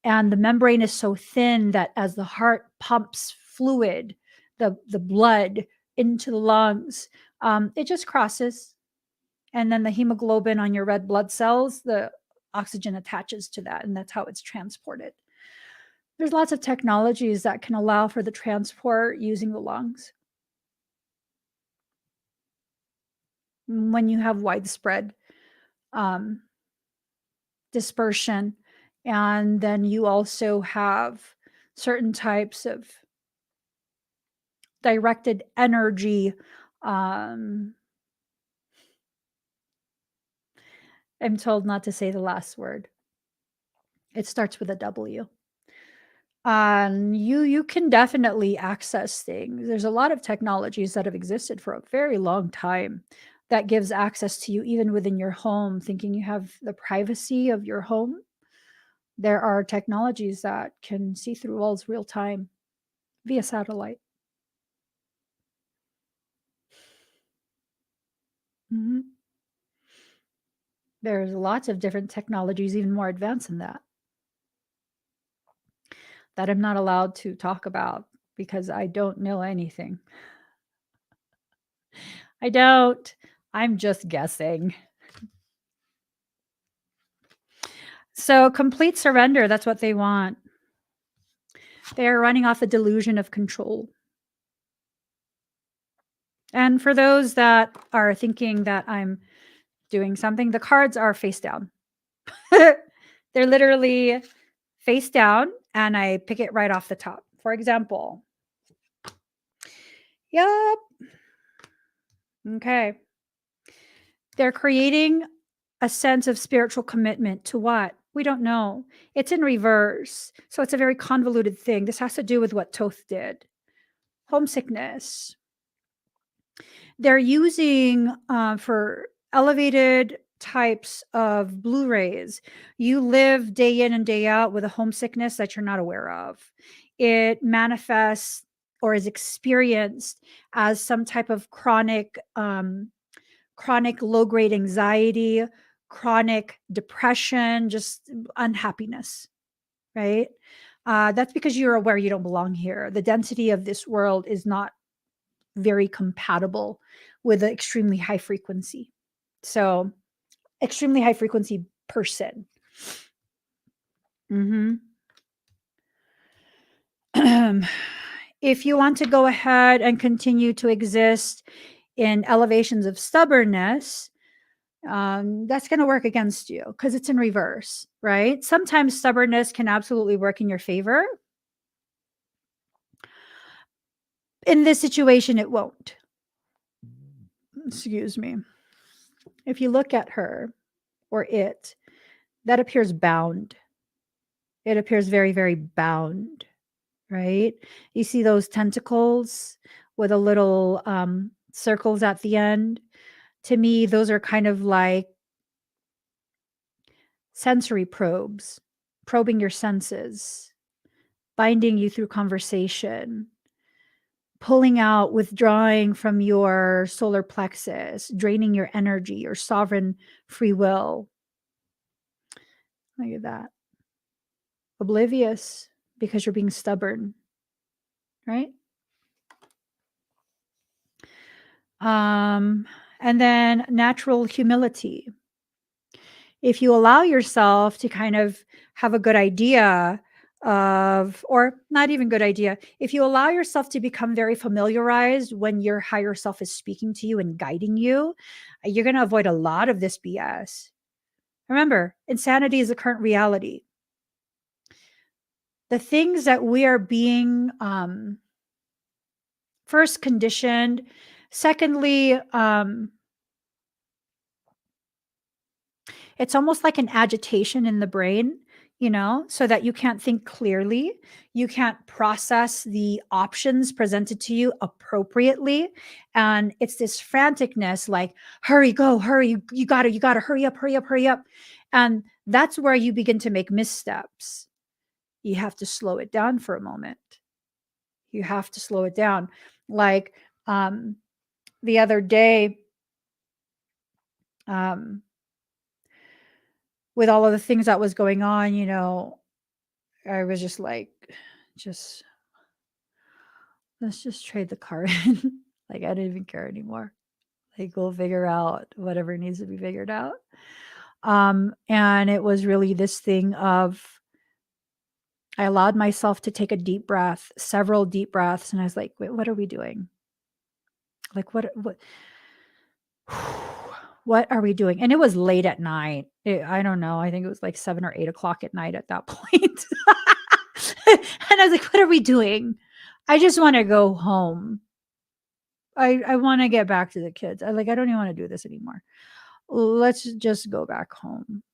And the membrane is so thin that as the heart pumps fluid, the blood into the lungs, it just crosses. And then the hemoglobin on your red blood cells, the oxygen attaches to that, and that's how it's transported. There's lots of technologies that can allow for the transport using the lungs. When you have widespread dispersion, and then you also have certain types of directed energy. I'm told not to say the last word. It starts with a W. You can definitely access things. There's a lot of technologies that have existed for a very long time that gives access to you even within your home, thinking you have the privacy of your home. There are technologies that can see through walls real time via satellite. Mm-hmm. There's lots of different technologies, even more advanced than that I'm not allowed to talk about because I don't know anything. I don't. I'm just guessing. So complete surrender, that's what they want. They are running off a delusion of control. And for those that are thinking that I'm doing something, the cards are face down. They're literally face down, and I pick it right off the top. For example, yep. Okay. They're creating a sense of spiritual commitment to what? We don't know. It's in reverse. So it's a very convoluted thing. This has to do with what Toth did. Homesickness. They're using for elevated types of Blurays. You live day in and day out with a homesickness that you're not aware of. It manifests or is experienced as some type of chronic low grade anxiety, chronic depression, just unhappiness, right? That's because you're aware you don't belong here. The density of this world is not very compatible with an extremely high frequency. So, extremely high frequency person. Mm-hmm. If you want to go ahead and continue to exist in elevations of stubbornness, that's going to work against you because it's in reverse, right? Sometimes stubbornness can absolutely work in your favor. In this situation, it won't. Excuse me. If you look at her or it, that appears bound. It appears very, very bound, right? You see those tentacles with a little circles at the end. To me, those are kind of like sensory probes, probing your senses, binding you through conversation, pulling out, withdrawing from your solar plexus, draining your energy, your sovereign free will. Look at that. Oblivious because you're being stubborn, right? And then natural humility. If you allow yourself to kind of have a good idea of, or not even good idea, if you allow yourself to become very familiarized when your higher self is speaking to you and guiding you, you're going to avoid a lot of this BS. Remember, insanity is the current reality. The things that we are being first conditioned, secondly, it's almost like an agitation in the brain, so that you can't think clearly. You can't process the options presented to you appropriately. And it's this franticness like, hurry, go, hurry, you gotta, hurry up, hurry up, hurry up. And that's where you begin to make missteps. You have to slow it down for a moment. You have to slow it down. Like the other day, with all of the things that was going on, I was just like, just let's just trade the car in. Like, I didn't even care anymore. Like, we'll figure out whatever needs to be figured out. And it was really this thing of, I allowed myself to take a deep breath, several deep breaths, and I was like, wait, what are we doing? Like, what are we doing? And it was late at night. I don't know. I think it was like 7 or 8 o'clock at night at that point. And I was like, what are we doing? I just want to go home. I want to get back to the kids. I don't even want to do this anymore. Let's just go back home.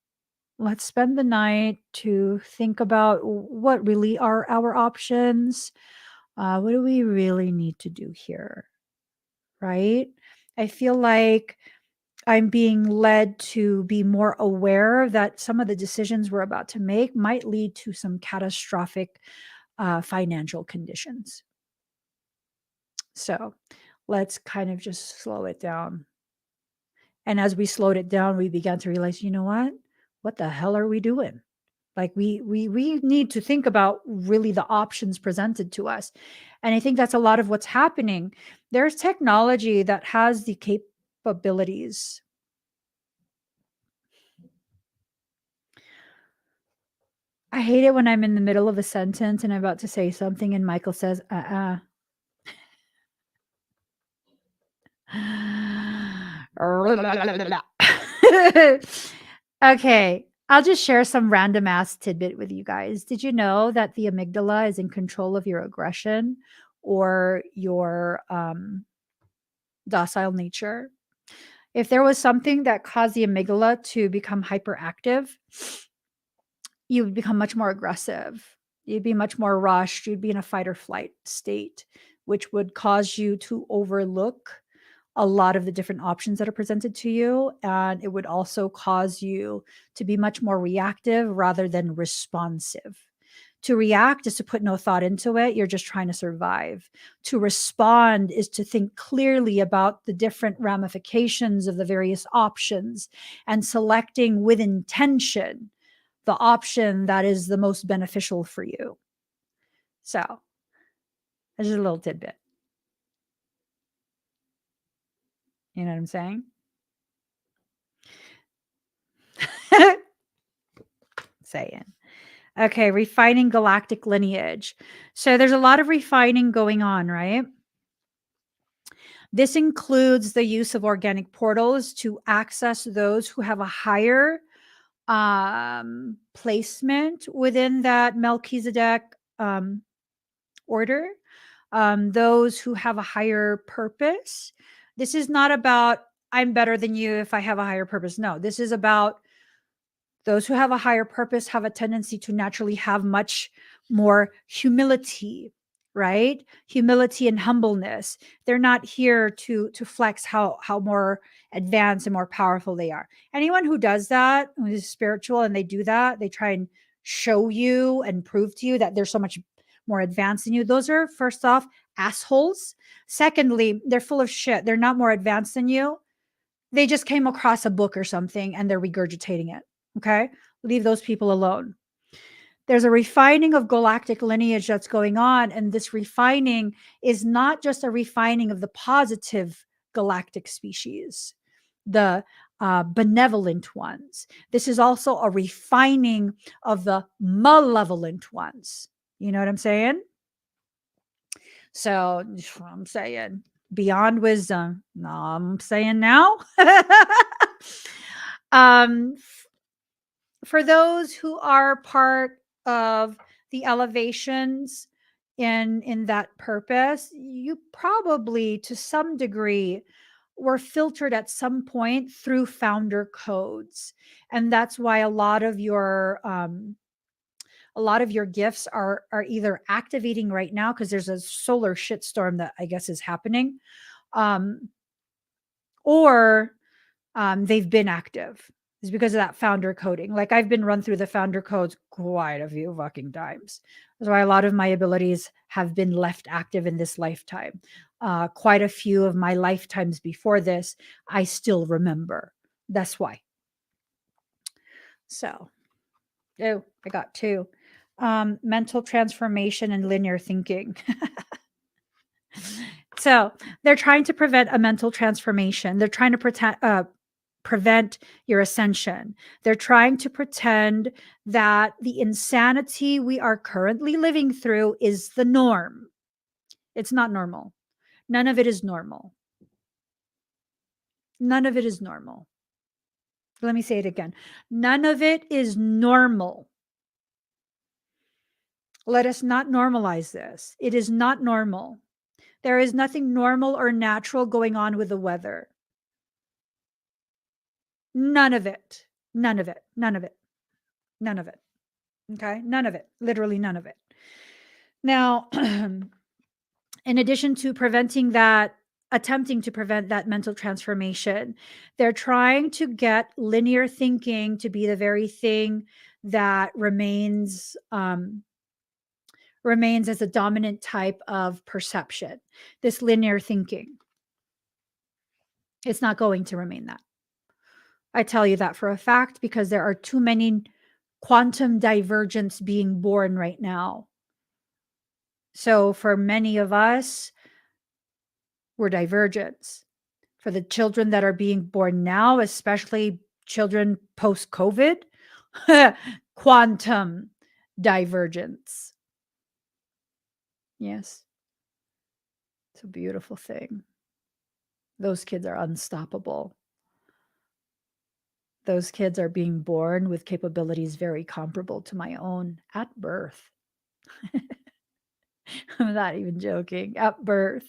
Let's spend the night to think about what really are our options. What do we really need to do here? Right? I feel like I'm being led to be more aware that some of the decisions we're about to make might lead to some catastrophic financial conditions. So let's kind of just slow it down. And as we slowed it down, we began to realize, you know what? What the hell are we doing? Like we need to think about really the options presented to us. And I think that's a lot of what's happening. There's technology that has the capabilities I hate it when I'm in the middle of a sentence and I'm about to say something and Michael says, Okay, I'll just share some random ass tidbit with you guys. Did you know that the amygdala is in control of your aggression or your docile nature? If there was something that caused the amygdala to become hyperactive, you would become much more aggressive. You'd be much more rushed. You'd be in a fight or flight state, which would cause you to overlook a lot of the different options that are presented to you. And it would also cause you to be much more reactive rather than responsive. To react is to put no thought into it. You're just trying to survive. To respond is to think clearly about the different ramifications of the various options and selecting with intention the option that is the most beneficial for you. So, that's just a little tidbit. You know what I'm saying? Saying. Okay, refining galactic lineage. So there's a lot of refining going on, right? This includes the use of organic portals to access those who have a higher placement within that Melchizedek order, those who have a higher purpose. This is not about I'm better than you if I have a higher purpose. No, this is about those who have a higher purpose have a tendency to naturally have much more humility, right? Humility and humbleness. They're not here to flex how more advanced and more powerful they are. Anyone who does that, who is spiritual and they do that, they try and show you and prove to you that they're so much more advanced than you. Those are, first off, assholes. Secondly, they're full of shit. They're not more advanced than you. They just came across a book or something and they're regurgitating it. Okay. Leave those people alone. There's a refining of galactic lineage that's going on. And this refining is not just a refining of the positive galactic species, the benevolent ones. This is also a refining of the malevolent ones. You know what I'm saying? So I'm saying beyond wisdom. No, I'm saying now. um, for those who are part of the elevations in that purpose, you probably to some degree were filtered at some point through founder codes, and that's why a lot of your gifts are either activating right now because there's a solar shitstorm that I guess is happening, um, or they've been active. It's because of that founder coding. Like I've been run through the founder codes quite a few fucking times. That's why a lot of my abilities have been left active in this lifetime. Quite a few of my lifetimes before this, I still remember. That's why. So, oh, I got two. Mental transformation and linear thinking. So they're trying to prevent a mental transformation. They're trying to prevent your ascension. They're trying to pretend that the insanity we are currently living through is the norm. It's not normal. None of it is normal. None of it is normal. Let me say it again. None of it is normal. Let us not normalize this. It is not normal. There is nothing normal or natural going on with the weather. None of it. None of it. None of it. None of it. Okay? None of it. Literally none of it. Now, in addition to attempting to prevent that mental transformation, they're trying to get linear thinking to be the very thing that remains as a dominant type of perception. This linear thinking. It's not going to remain that. I tell you that for a fact because there are too many quantum divergence being born right now. So for many of us, we're divergents. For the children that are being born now, especially children post-COVID, quantum divergence. Yes. It's a beautiful thing. Those kids are unstoppable. Those kids are being born with capabilities very comparable to my own at birth. I'm not even joking. At birth.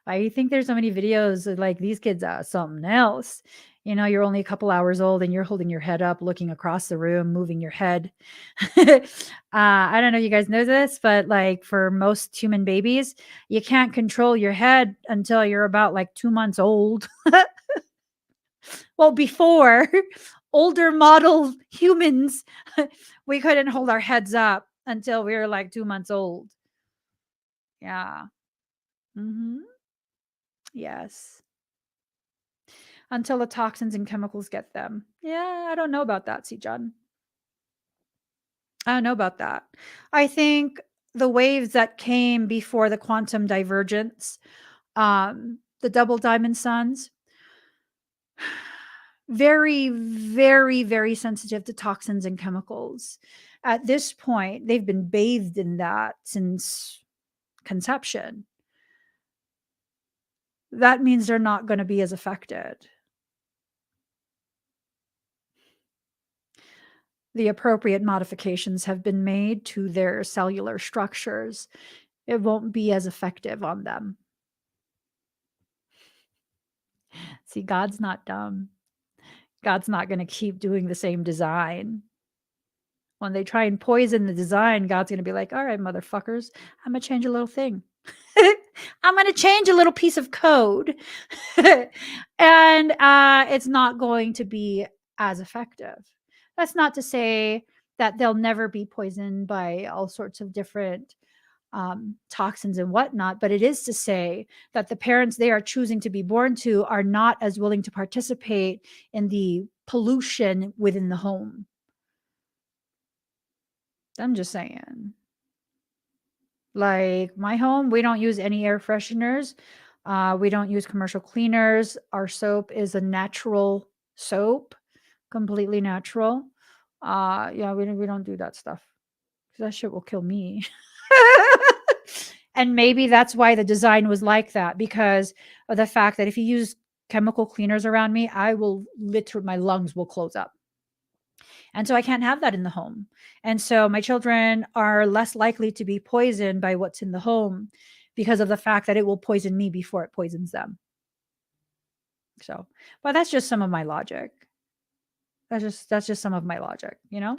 I think there's so many videos of like these kids are something else. You know, you're only a couple hours old and you're holding your head up, looking across the room, moving your head. I don't know if you guys know this, but like for most human babies, you can't control your head until you're about like 2 months old. Well, before older model humans, we couldn't hold our heads up until we were like 2 months old. Yeah. Hmm. Yes. Until the toxins and chemicals get them. Yeah, I don't know about that, John. I don't know about that. I think the waves that came before the quantum divergence, the double diamond suns, very, very, very sensitive to toxins and chemicals. At this point, they've been bathed in that since conception. That means they're not going to be as affected. The appropriate modifications have been made to their cellular structures. It won't be as effective on them. See, God's not dumb. God's not going to keep doing the same design. When they try and poison the design, God's going to be like, all right, motherfuckers, I'm going to change a little thing. I'm going to change a little piece of code. And it's not going to be as effective. That's not to say that they'll never be poisoned by all sorts of different toxins and whatnot, but it is to say that the parents they are choosing to be born to are not as willing to participate in the pollution within the home. I'm just saying. Like my home, we don't use any air fresheners. We don't use commercial cleaners. Our soap is a natural soap, completely natural. Yeah, we don't do that stuff because that shit will kill me. And maybe that's why the design was like that, because of the fact that if you use chemical cleaners around me, I will literally, my lungs will close up. And so I can't have that in the home. And so my children are less likely to be poisoned by what's in the home because of the fact that it will poison me before it poisons them. So, but that's just some of my logic. That's just some of my logic, you know?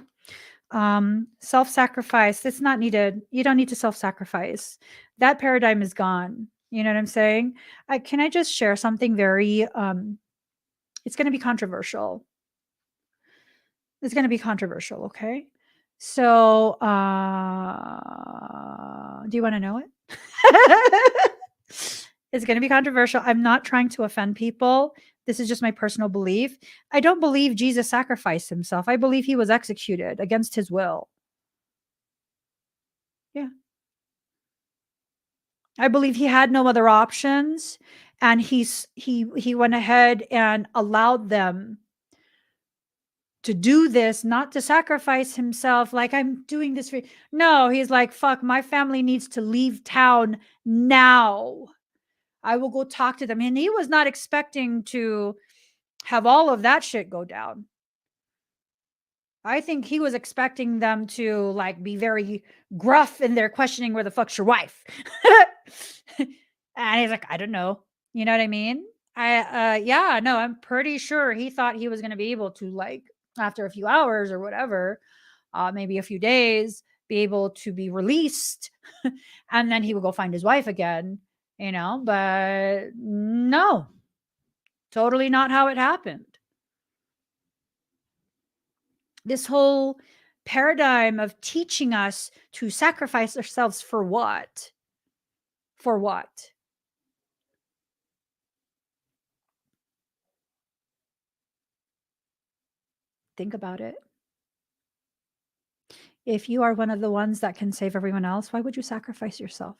Self-sacrifice, it's not needed. You don't need to self-sacrifice. That paradigm is gone. You know what I'm saying? Can I just share something very it's going to be controversial. It's going to be controversial, okay? So, do you want to know it? It's going to be controversial. I'm not trying to offend people. This is just my personal belief. I don't believe Jesus sacrificed himself. I believe he was executed against his will. Yeah. I believe he had no other options, and he went ahead and allowed them to do this, not to sacrifice himself like I'm doing this for you. No, he's like, fuck, my family needs to leave town now. I will go talk to them. And he was not expecting to have all of that shit go down. I think he was expecting them to like be very gruff in their questioning, where the fuck's your wife? And he's like, I don't know. You know what I mean? Yeah, no, I'm pretty sure he thought he was going to be able to, like, after a few hours or whatever, maybe a few days, be able to be released. And then he would go find his wife again, you know, but no, totally not how it happened. This whole paradigm of teaching us to sacrifice ourselves for what? For what? Think about it. If you are one of the ones that can save everyone else, why would you sacrifice yourself?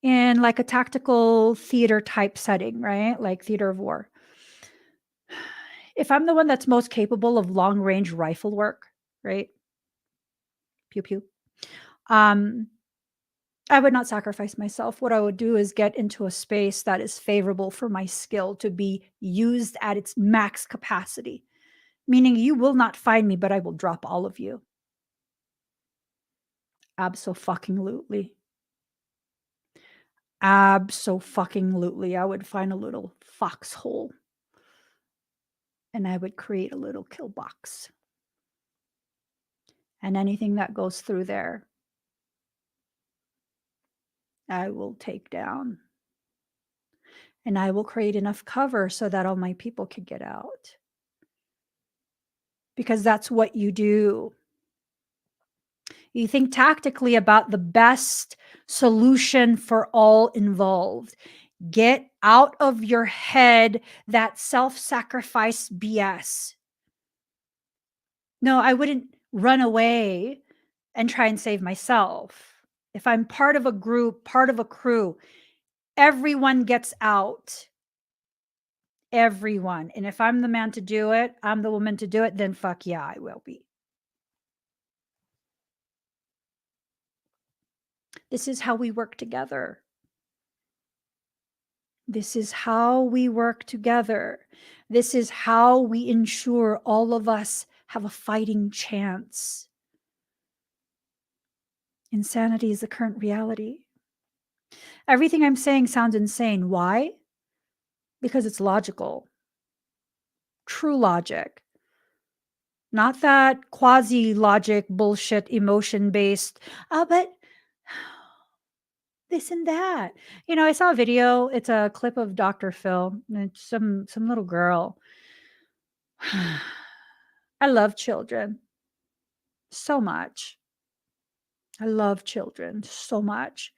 In like a tactical theater type setting, right? Like theater of war. If I'm the one that's most capable of long range rifle work, right? Pew pew. I would not sacrifice myself. What I would do is get into a space that is favorable for my skill to be used at its max capacity. Meaning you will not find me, but I will drop all of you. Abso-fucking-lutely. Abso-fucking-lutely. I would find a little foxhole and I would create a little kill box. And anything that goes through there, I will take down. And I will create enough cover so that all my people can get out. Because that's what you do. You think tactically about the best solution for all involved. Get out of your head that self-sacrifice BS. No, I wouldn't run away and try and save myself. If I'm part of a group, part of a crew, everyone gets out. Everyone. And if I'm the man to do it, I'm the woman to do it, then fuck yeah, I will be. This is how we work together. This is how we work together. This is how we ensure all of us have a fighting chance. Insanity is the current reality. Everything I'm saying sounds insane. Why? Because it's logical. True logic. Not that quasi-logic bullshit, emotion-based, but this and that. You know, I saw a video. It's a clip of Dr. Phil. And it's some little girl. I love children so much. I love children so much.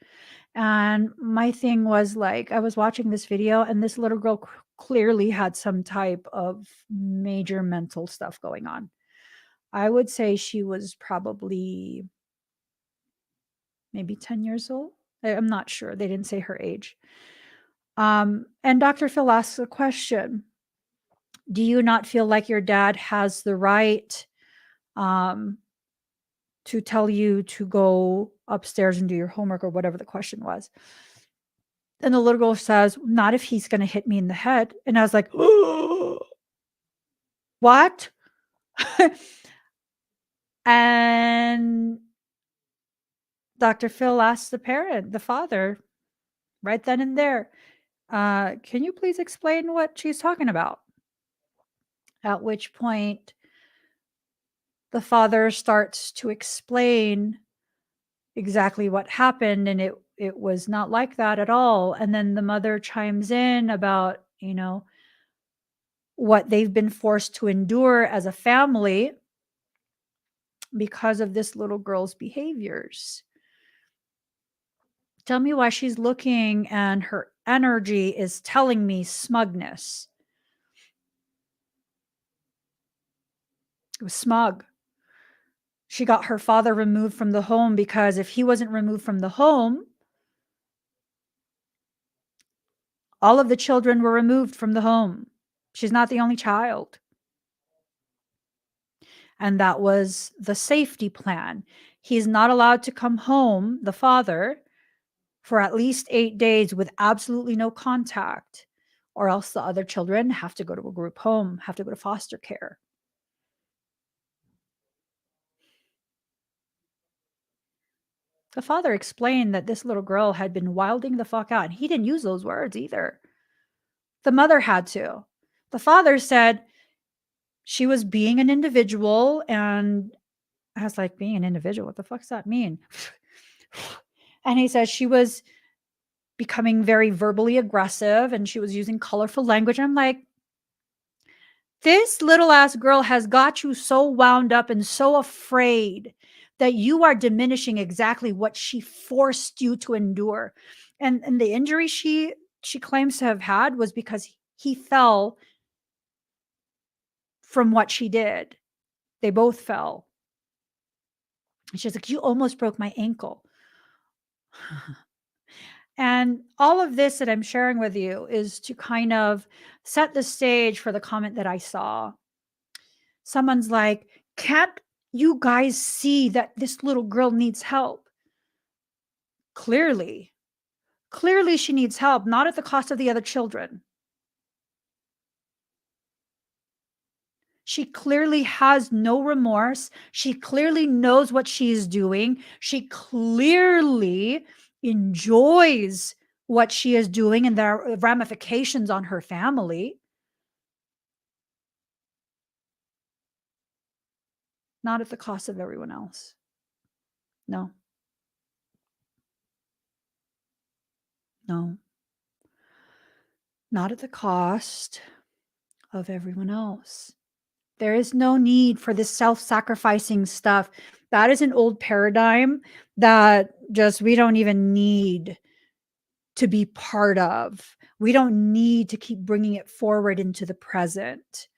And my thing was like, I was watching this video and this little girl clearly had some type of major mental stuff going on. I would say she was probably maybe 10 years old. I'm not sure. They didn't say her age. And Dr. Phil asks a question. Do you not feel like your dad has the right to tell you to go upstairs and do your homework, or whatever the question was? And the little girl says, not if he's going to hit me in the head. And I was like, what? And Dr. Phil asked the parent, the father, right then and there, can you please explain what she's talking about? At which point the father starts to explain exactly what happened, and it was not like that at all. And then the mother chimes in about, you know, what they've been forced to endure as a family because of this little girl's behaviors. Tell me why she's looking and her energy is telling me smugness. It was smug. She got her father removed from the home because if he wasn't removed from the home, all of the children were removed from the home. She's not the only child. And that was the safety plan. He's not allowed to come home, the father, for at least 8 days with absolutely no contact, or else the other children have to go to a group home, have to go to foster care. The father explained that this little girl had been wilding the fuck out. And he didn't use those words either. The mother had to. The father said she was being an individual, and I was like, being an individual? What the fuck does that mean? And he says she was becoming very verbally aggressive and she was using colorful language. I'm like, this little ass girl has got you so wound up and so afraid that you are diminishing exactly what she forced you to endure. And the injury she claims to have had was because he fell from what she did. They both fell. And she's like, you almost broke my ankle. And all of this that I'm sharing with you is to kind of set the stage for the comment that I saw. Someone's like, can't You guys see that this little girl needs help. Clearly. Clearly, she needs help, not at the cost of the other children. She clearly has no remorse. She clearly knows what she is doing. She clearly enjoys what she is doing and the ramifications on her family. Not at the cost of everyone else. No, no, not at the cost of everyone else. There is no need for this self-sacrificing stuff. That is an old paradigm that just we don't even need to be part of. We don't need to keep bringing it forward into the present.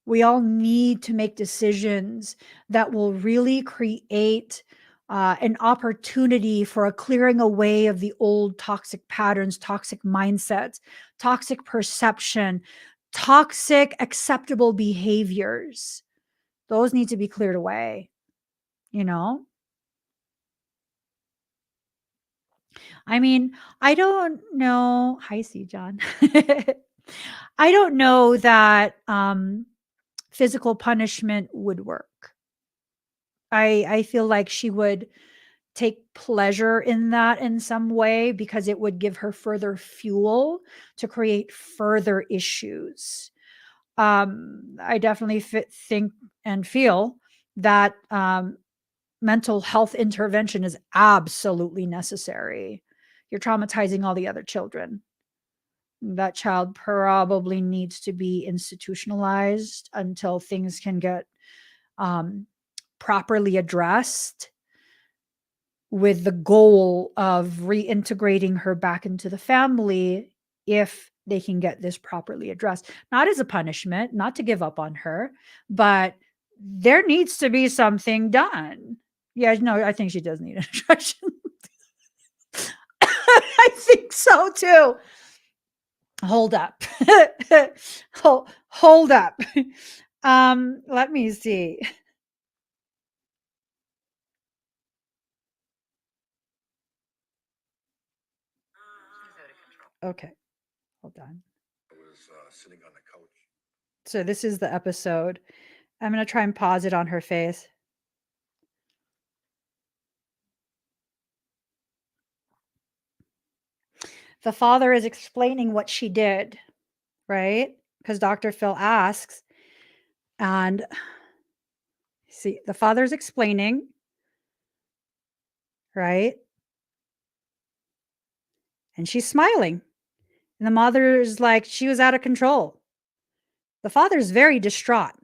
We all need to make decisions that will really create an opportunity for a clearing away of the old toxic patterns, toxic mindsets, toxic perception, toxic acceptable behaviors. Those need to be cleared away, you know? I mean, I don't know. Hi, C. John. I don't know that physical punishment would work. I feel like she would take pleasure in that in some way because it would give her further fuel to create further issues. I definitely think and feel that mental health intervention is absolutely necessary. You're traumatizing all the other children. That child probably needs to be institutionalized until things can get um, properly addressed with the goal of reintegrating her back into the family if they can get this properly addressed. Not as a punishment, not to give up on her, but there needs to be something done. Yeah, no, I think she does need instruction. I think so too. Hold up. Hold up. Let me see. Okay, hold on. I was sitting on the couch. So this is the episode. I'm going to try and pause it on her face. The father is explaining what she did, right? Because Dr. Phil asks, and see, the father's explaining, right? And she's smiling. And the mother's like, she was out of control. The father's very distraught.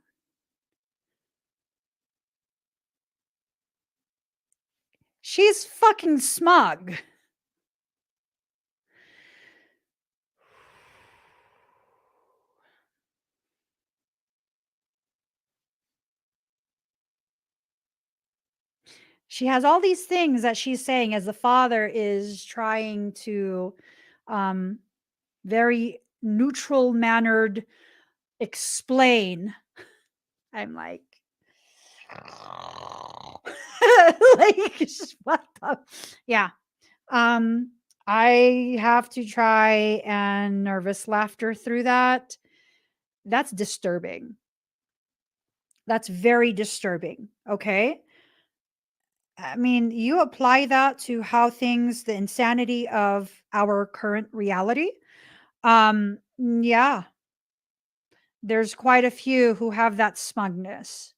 She's fucking smug. She has all these things that she's saying as the father is trying to very neutral mannered explain. I'm like, like what the yeah. I have to try and nervous laughter through that. That's disturbing. That's very disturbing. Okay. I mean, you apply that to how things, the insanity of our current reality. Yeah, there's quite a few who have that smugness.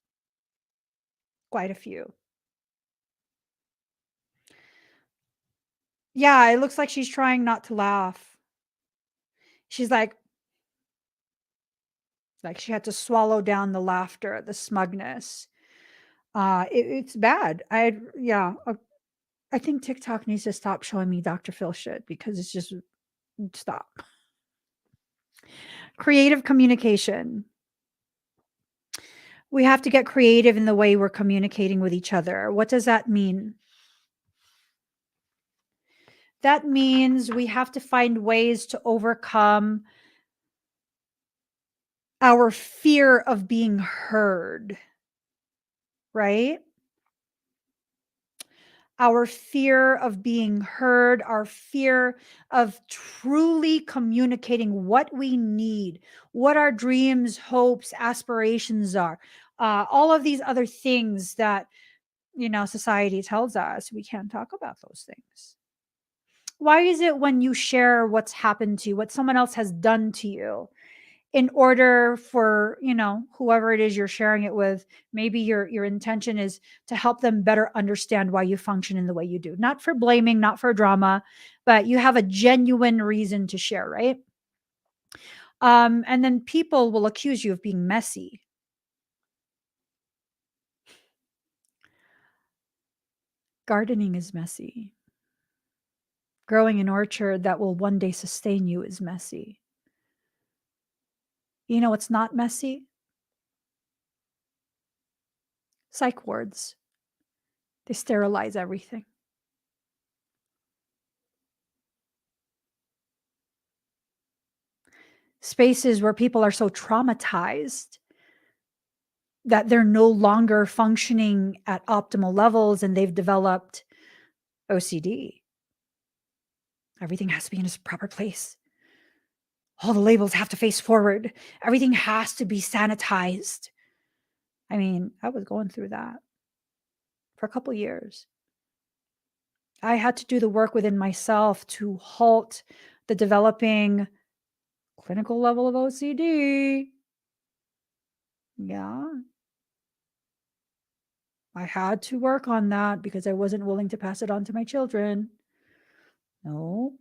Quite a few. Yeah, it looks like she's trying not to laugh. She's like she had to swallow down the laughter, the smugness. It's bad. I think TikTok needs to stop showing me Dr. Phil shit because it's just stop. Creative communication. We have to get creative in the way we're communicating with each other. What does that mean? That means we have to find ways to overcome our fear of being heard, right? Our fear of being heard, our fear of truly communicating what we need, what our dreams, hopes, aspirations are, all of these other things that, society tells us we can't talk about those things. Why is it when you share what's happened to you, what someone else has done to you, in order for, whoever it is you're sharing it with, maybe your intention is to help them better understand why you function in the way you do, not for blaming, not for drama, but you have a genuine reason to share, right? And then people will accuse you of being messy. Gardening is messy. Growing an orchard that will one day sustain you is messy. You know what's not messy? Psych wards. They sterilize everything. Spaces where people are so traumatized that they're no longer functioning at optimal levels and they've developed OCD. Everything has to be in its proper place. All the labels have to face forward. Everything has to be sanitized. I mean, I was going through that for a couple years. I had to do the work within myself to halt the developing clinical level of OCD. Yeah. I had to work on that because I wasn't willing to pass it on to my children. No,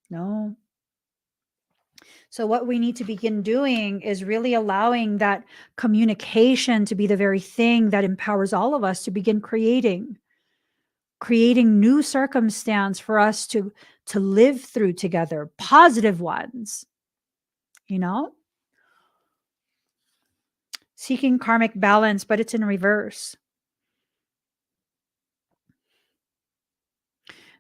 no. So, what we need to begin doing is really allowing that communication to be the very thing that empowers all of us to begin creating new circumstance for us to live through together, positive ones, you know? Seeking karmic balance, but it's in reverse.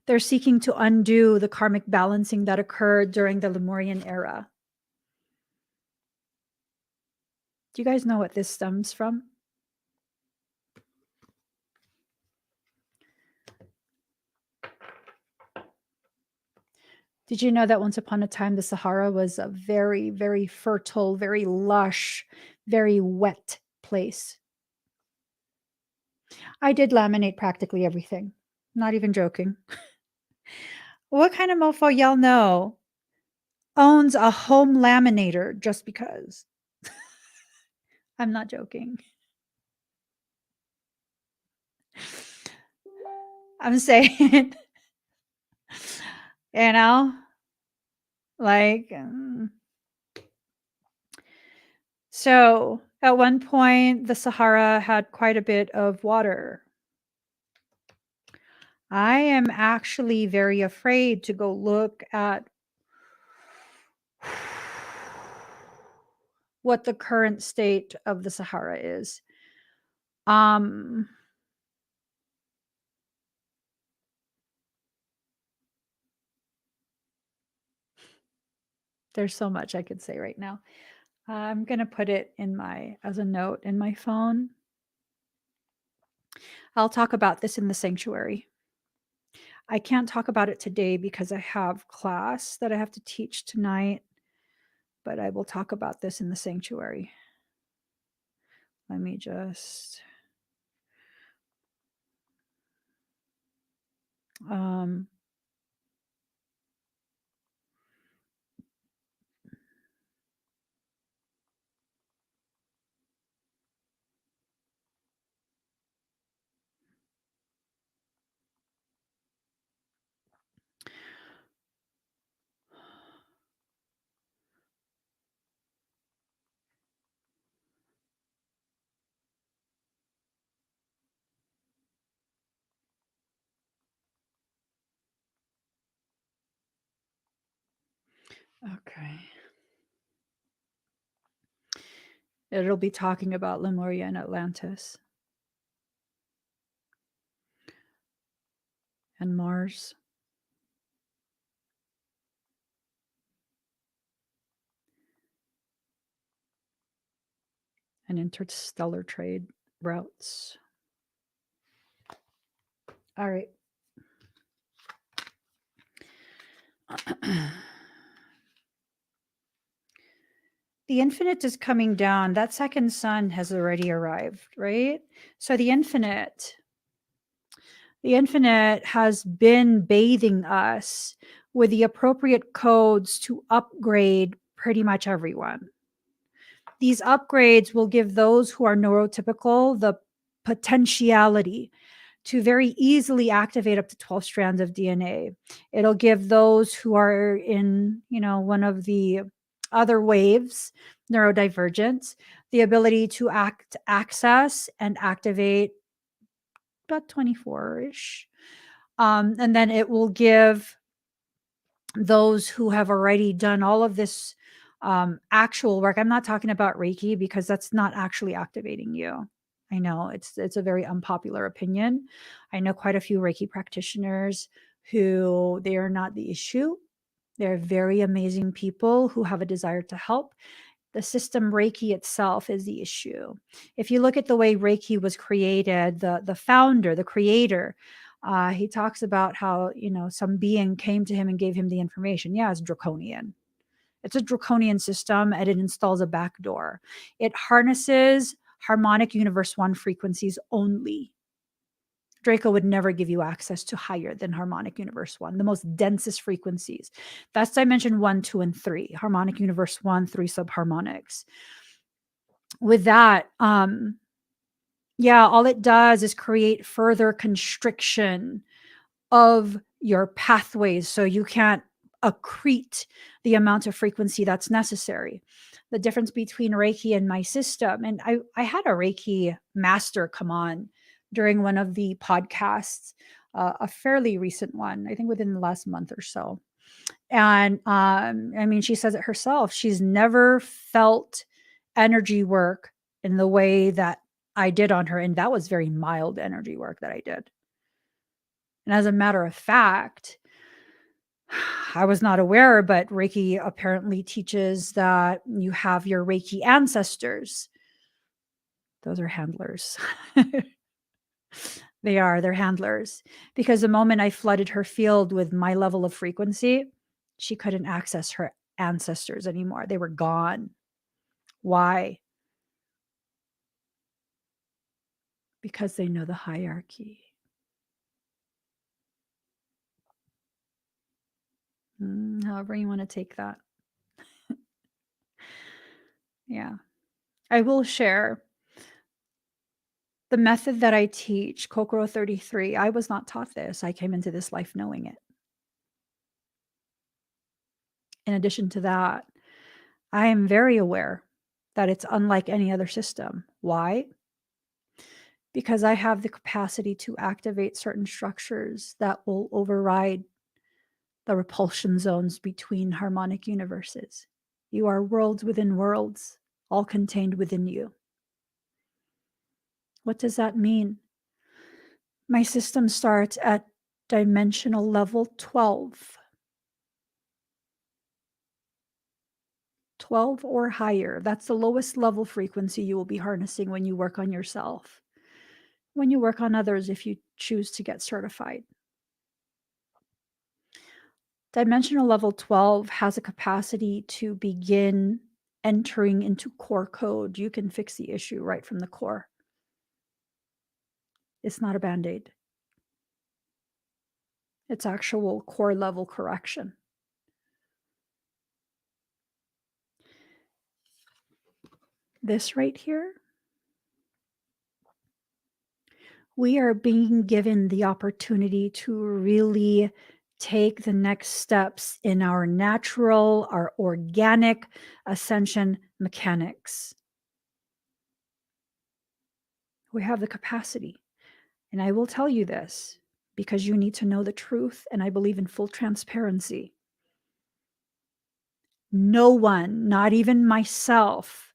They're seeking to undo the karmic balancing that occurred during the Lemurian era. Do you guys know what this stems from? Did you know that once upon a time the Sahara was a very, very fertile, very lush, very wet place? I did laminate practically everything. Not even joking. What kind of mofo y'all know owns a home laminator just because? I'm not joking. I'm saying, you know, like, so at one point, the Sahara had quite a bit of water. I am actually very afraid to go look at what the current state of the Sahara is. Um, there's so much I could say right now. I'm going to put it as a note in my phone. I'll talk about this in the sanctuary. I can't talk about it today because I have class that I have to teach tonight, but I will talk about this in the sanctuary. Let me just okay. It'll be talking about Lemuria and Atlantis and Mars. and interstellar trade routes. All right. The infinite is coming down. That second sun has already arrived, right? So the infinite has been bathing us with the appropriate codes to upgrade pretty much everyone. These upgrades will give those who are neurotypical the potentiality to very easily activate up to 12 strands of DNA. It'll give those who are in, one of the other waves, neurodivergent, the ability to access and activate about 24-ish. And then it will give those who have already done all of this actual work. I'm not talking about Reiki because that's not actually activating you. I know it's a very unpopular opinion. I know quite a few Reiki practitioners who they are not the issue. They're very amazing people who have a desire to help. The system Reiki itself is the issue. If you look at the way Reiki was created, the founder, the creator, he talks about how, some being came to him and gave him the information. Yeah, it's draconian. It's a draconian system, and it installs a backdoor. It harnesses harmonic universe 1 frequencies only. Draco would never give you access to higher than harmonic universe 1, the most densest frequencies. That's dimension 1, 2, and 3. Harmonic universe 1, 3 subharmonics. With that, all it does is create further constriction of your pathways so you can't accrete the amount of frequency that's necessary. The difference between Reiki and my system, and I had a Reiki master come on during one of the podcasts, a fairly recent one, I think within the last month or so. And she says it herself. She's never felt energy work in the way that I did on her. And that was very mild energy work that I did. And as a matter of fact, I was not aware, but Reiki apparently teaches that you have your Reiki ancestors. Those are handlers. They're handlers. Because the moment I flooded her field with my level of frequency, she couldn't access her ancestors anymore. They were gone. Why? Because they know the hierarchy. However you want to take that. Yeah. I will share the method that I teach, Kokoro 33. I was not taught this. I came into this life knowing it. In addition to that, I am very aware that it's unlike any other system. Why? Because I have the capacity to activate certain structures that will override the repulsion zones between harmonic universes. You are worlds within worlds, all contained within you. What does that mean? My system starts at dimensional level 12. 12 or higher. That's the lowest level frequency you will be harnessing when you work on yourself. When you work on others, if you choose to get certified. Dimensional level 12 has a capacity to begin entering into core code. You can fix the issue right from the core. It's not a band-aid. It's actual core level correction. This right here, we are being given the opportunity to really take the next steps in our natural, our organic ascension mechanics. We have the capacity. And I will tell you this because you need to know the truth, and I believe in full transparency. No one, not even myself,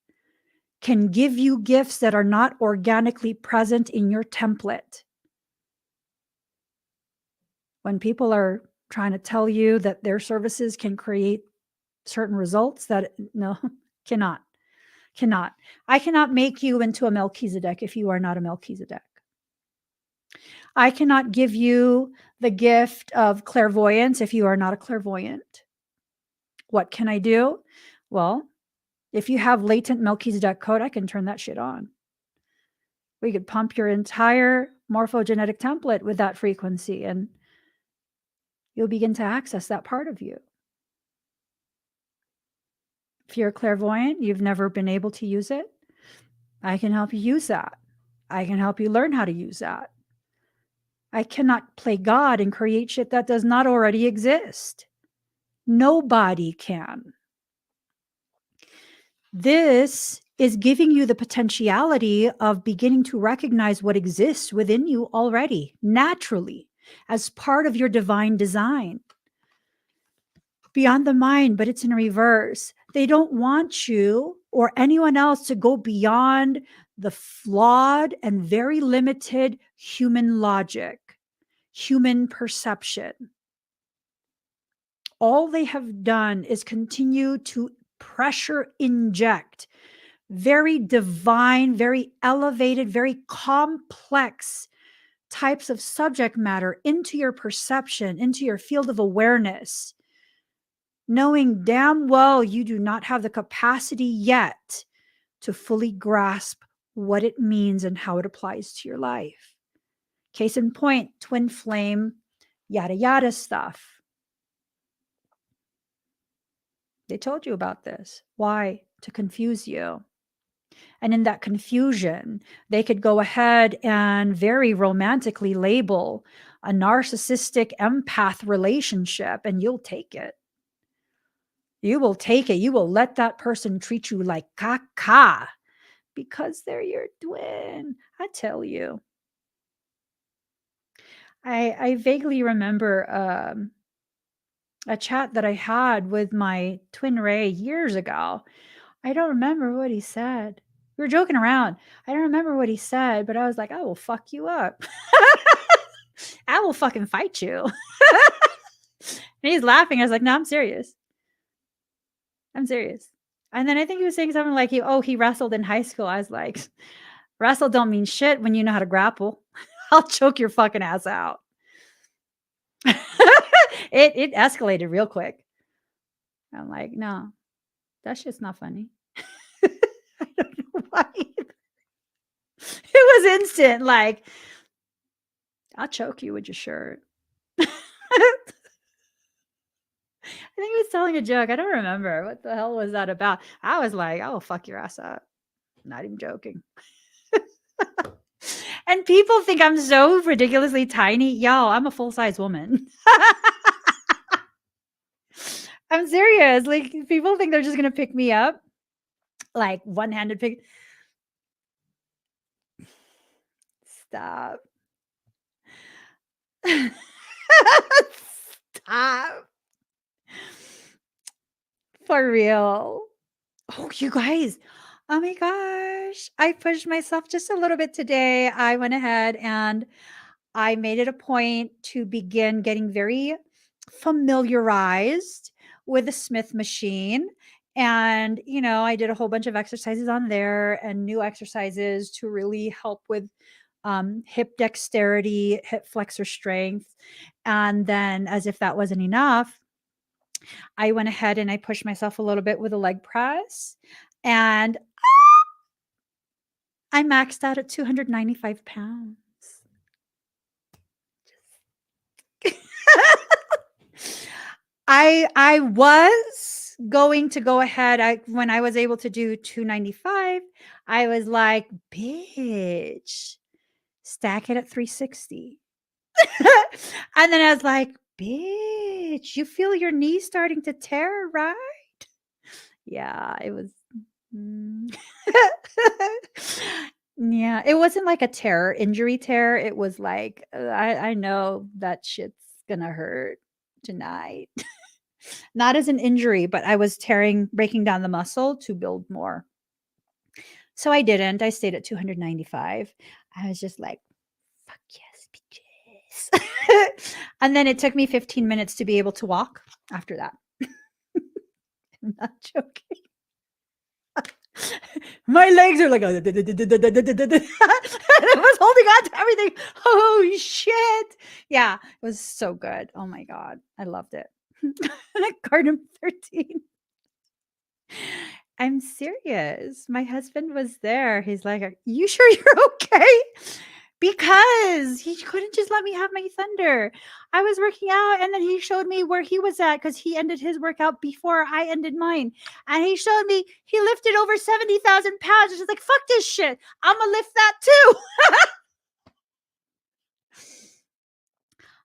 can give you gifts that are not organically present in your template. When people are trying to tell you that their services can create certain results, that no, cannot. Cannot. I cannot make you into a Melchizedek if you are not a Melchizedek. I cannot give you the gift of clairvoyance if you are not a clairvoyant. What can I do? Well, if you have latent Melchizedek code, I can turn that shit on. We could pump your entire morphogenetic template with that frequency, and you'll begin to access that part of you. If you're a clairvoyant, you've never been able to use it, I can help you use that. I can help you learn how to use that. I cannot play God and create shit that does not already exist. Nobody can. This is giving you the potentiality of beginning to recognize what exists within you already, naturally, as part of your divine design. Beyond the mind, but it's in reverse. They don't want you or anyone else to go beyond the flawed and very limited human logic, human perception. All they have done is continue to pressure inject very divine, very elevated, very complex types of subject matter into your perception, into your field of awareness, knowing damn well you do not have the capacity yet to fully grasp what it means and how it applies to your life. Case in point, twin flame, yada yada stuff. They told you about this. Why? To confuse you. And in that confusion, they could go ahead and very romantically label a narcissistic empath relationship, and you'll take it. You will take it. You will let that person treat you like caca because they're your twin. I tell you. I vaguely remember a chat that I had with my twin Ray years ago. I don't remember what he said. We were joking around. I don't remember what he said, but I was like, I will fuck you up. I will fucking fight you. And he's laughing. I was like, no, I'm serious. I'm serious. And then I think he was saying something like, he wrestled in high school. I was like, wrestle don't mean shit when you know how to grapple. I'll choke your fucking ass out. It escalated real quick. I'm like, no, that shit's not funny. I don't know why. It was instant. Like, I'll choke you with your shirt. I think he was telling a joke. I don't remember. What the hell was that about? I was like, I will fuck your ass up. Not even joking. And people think I'm so ridiculously tiny. Yo, I'm a full-size woman. I'm serious. Like, people think they're just going to pick me up. Like, one-handed pick. Stop. Stop. For real. Oh, you guys. Oh my gosh. I pushed myself just a little bit today. I went ahead and I made it a point to begin getting very familiarized with the Smith machine. And, I did a whole bunch of exercises on there and new exercises to really help with hip dexterity, hip flexor strength. And then, as if that wasn't enough, I went ahead and I pushed myself a little bit with a leg press. And I maxed out at 295 pounds. I was going to go ahead. When I was able to do 295, I was like, bitch, stack it at 360. And then I was like, bitch, you feel your knee starting to tear, right? Yeah, it was. Yeah, it wasn't like a injury tear. It was like, I know that shit's gonna hurt tonight. Not as an injury, but I was breaking down the muscle to build more. So I didn't. I stayed at 295. I was just like, fuck yes, bitches. And then it took me 15 minutes to be able to walk after that. I'm not joking. My legs are like, and I was holding on to everything. Oh shit. Yeah, it was so good. Oh my God. I loved it. Card number 13. I'm serious. My husband was there. He's like, "Are you sure you're okay?" Because he couldn't just let me have my thunder. I was working out and then he showed me where he was at because he ended his workout before I ended mine. And he showed me he lifted over 70,000 pounds. It's like, fuck this shit. I'm going to lift that too.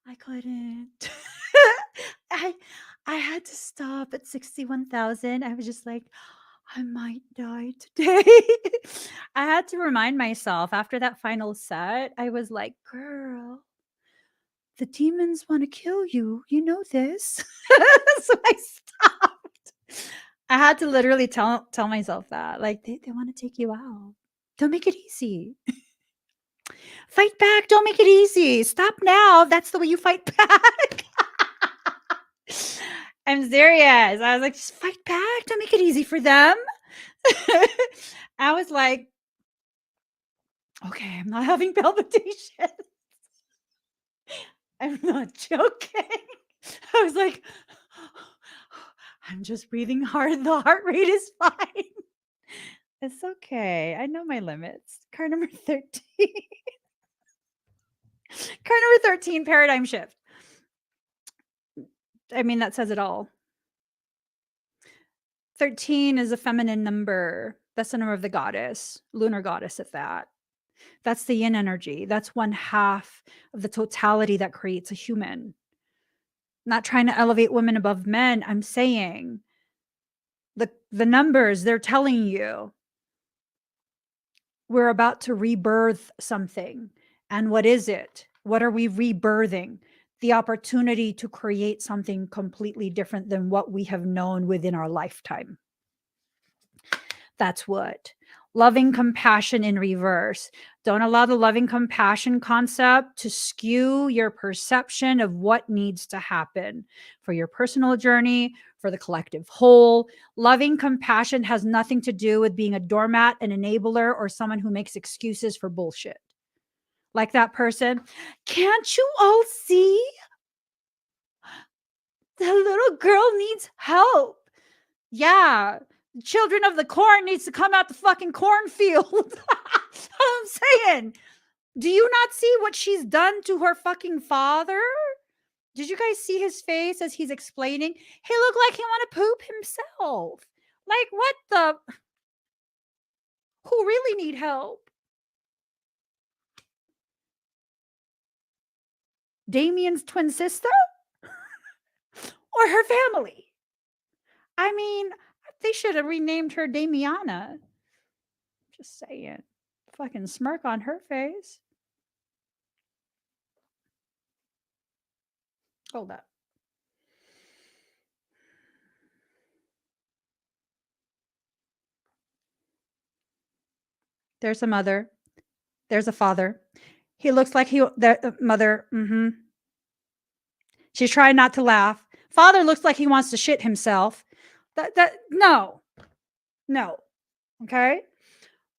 I couldn't. I I had to stop at 61,000. I was just like, I might die today. I had to remind myself after that final set. I was like, girl, the demons want to kill you. You know this. So I stopped. I had to literally tell myself that. Like, they want to take you out. Don't make it easy. Fight back. Don't make it easy. Stop now. That's the way you fight back. I'm serious. I was like, just fight back. Don't make it easy for them. I was like, okay, I'm not having palpitations. I'm not joking. I was like, I'm just breathing hard. The heart rate is fine. It's okay. I know my limits. Card number 13. Card number 13, paradigm shift. I mean, that says it all. 13 is a feminine number. That's the number of the goddess, lunar goddess at that. That's the yin energy. That's one half of the totality that creates a human. Not trying to elevate women above men. I'm saying the numbers, they're telling you we're about to rebirth something. And what is it? What are we rebirthing? The opportunity to create something completely different than what we have known within our lifetime. That's what. Loving compassion in reverse. Don't allow the loving compassion concept to skew your perception of what needs to happen for your personal journey, for the collective whole. Loving compassion has nothing to do with being a doormat, an enabler, or someone who makes excuses for bullshit. Like that person, can't you all see? The little girl needs help. Yeah, children of the corn needs to come out the fucking cornfield. I'm saying, do you not see what she's done to her fucking father? Did you guys see his face as he's explaining? He looked like he want to poop himself. Like, what the? Who really need help? Damien's twin sister or her family? I mean, they should have renamed her Damiana. Just saying. Fucking smirk on her face. Hold up. There's a mother. There's a father. He looks like the mother. She's trying not to laugh. Father looks like he wants to shit himself. No. Okay.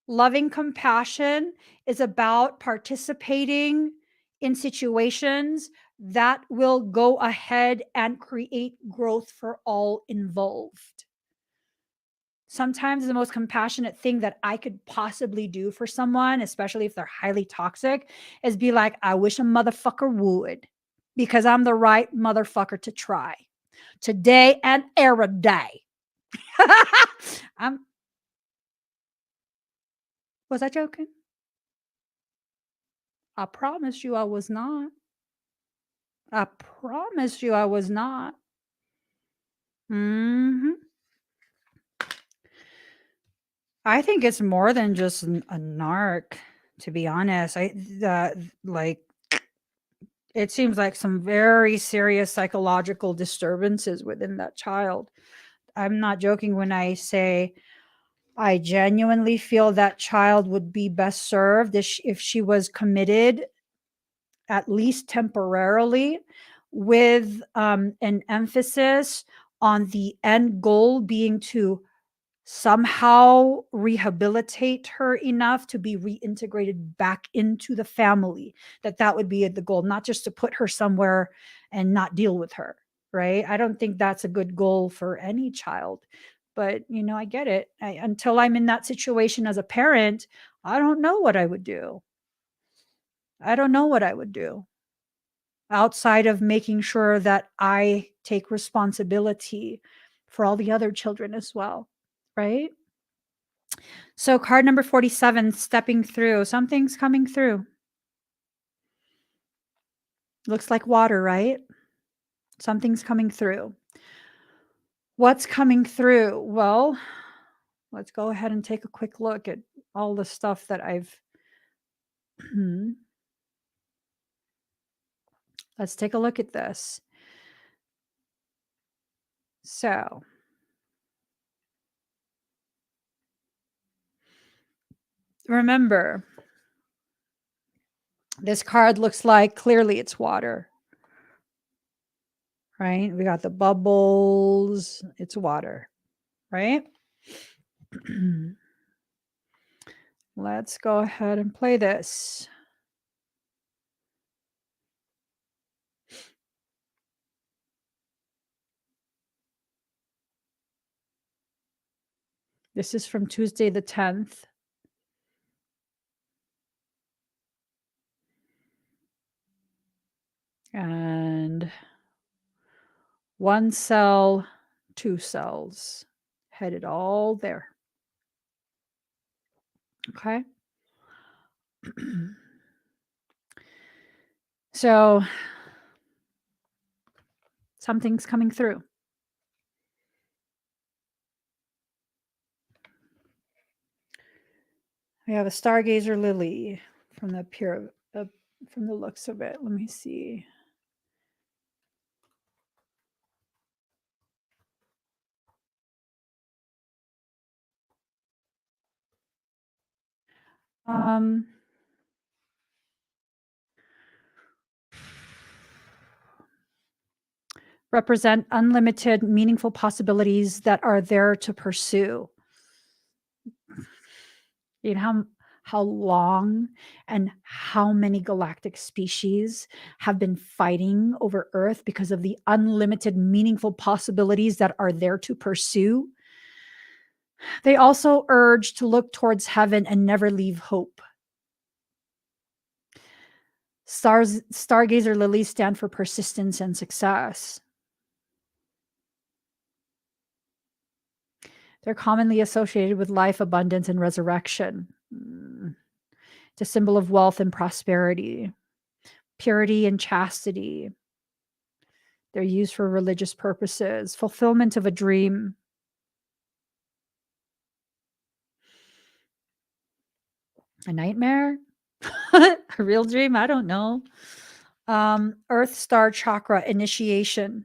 Loving compassion is about participating in situations that will go ahead and create growth for all involved. Sometimes the most compassionate thing that I could possibly do for someone, especially if they're highly toxic, is be like, I wish a motherfucker would, because I'm the right motherfucker to try today and every day. Was I joking? I promise you I was not. I promise you I was not. I think it's more than just a narc, to be honest. Like, it seems like some very serious psychological disturbances within that child. I'm not joking when I say I genuinely feel that child would be best served if she was committed, at least temporarily, with an emphasis on the end goal being to somehow rehabilitate her enough to be reintegrated back into the family. That would be the goal, not just to put her somewhere and not deal with her, right? I don't think that's a good goal for any child. But, I get it. Until I'm in that situation as a parent, I don't know what I would do. I don't know what I would do outside of making sure that I take responsibility for all the other children as well, right? So card number 47, stepping through. Something's coming through. Looks like water, right? Something's coming through. What's coming through? Well, let's go ahead and take a quick look at all the stuff that I've let's take a look at this. So, remember, this card looks like clearly it's water, right? We got the bubbles, it's water, right? Let's go ahead and play this. This is from Tuesday the 10th. And 1 cell, 2 cells, headed all there. Okay. So something's coming through. We have a stargazer lily from the from the looks of it. Let me see. Represent unlimited, meaningful possibilities that are there to pursue. You know how long and how many galactic species have been fighting over Earth because of the unlimited, meaningful possibilities that are there to pursue? They also urge to look towards heaven and never leave hope. Stargazer lilies stand for persistence and success. They're commonly associated with life, abundance, and resurrection. It's a symbol of wealth and prosperity, purity and chastity. They're used for religious purposes, fulfillment of a dream. A nightmare? A real dream? I don't know. Earth star chakra initiation.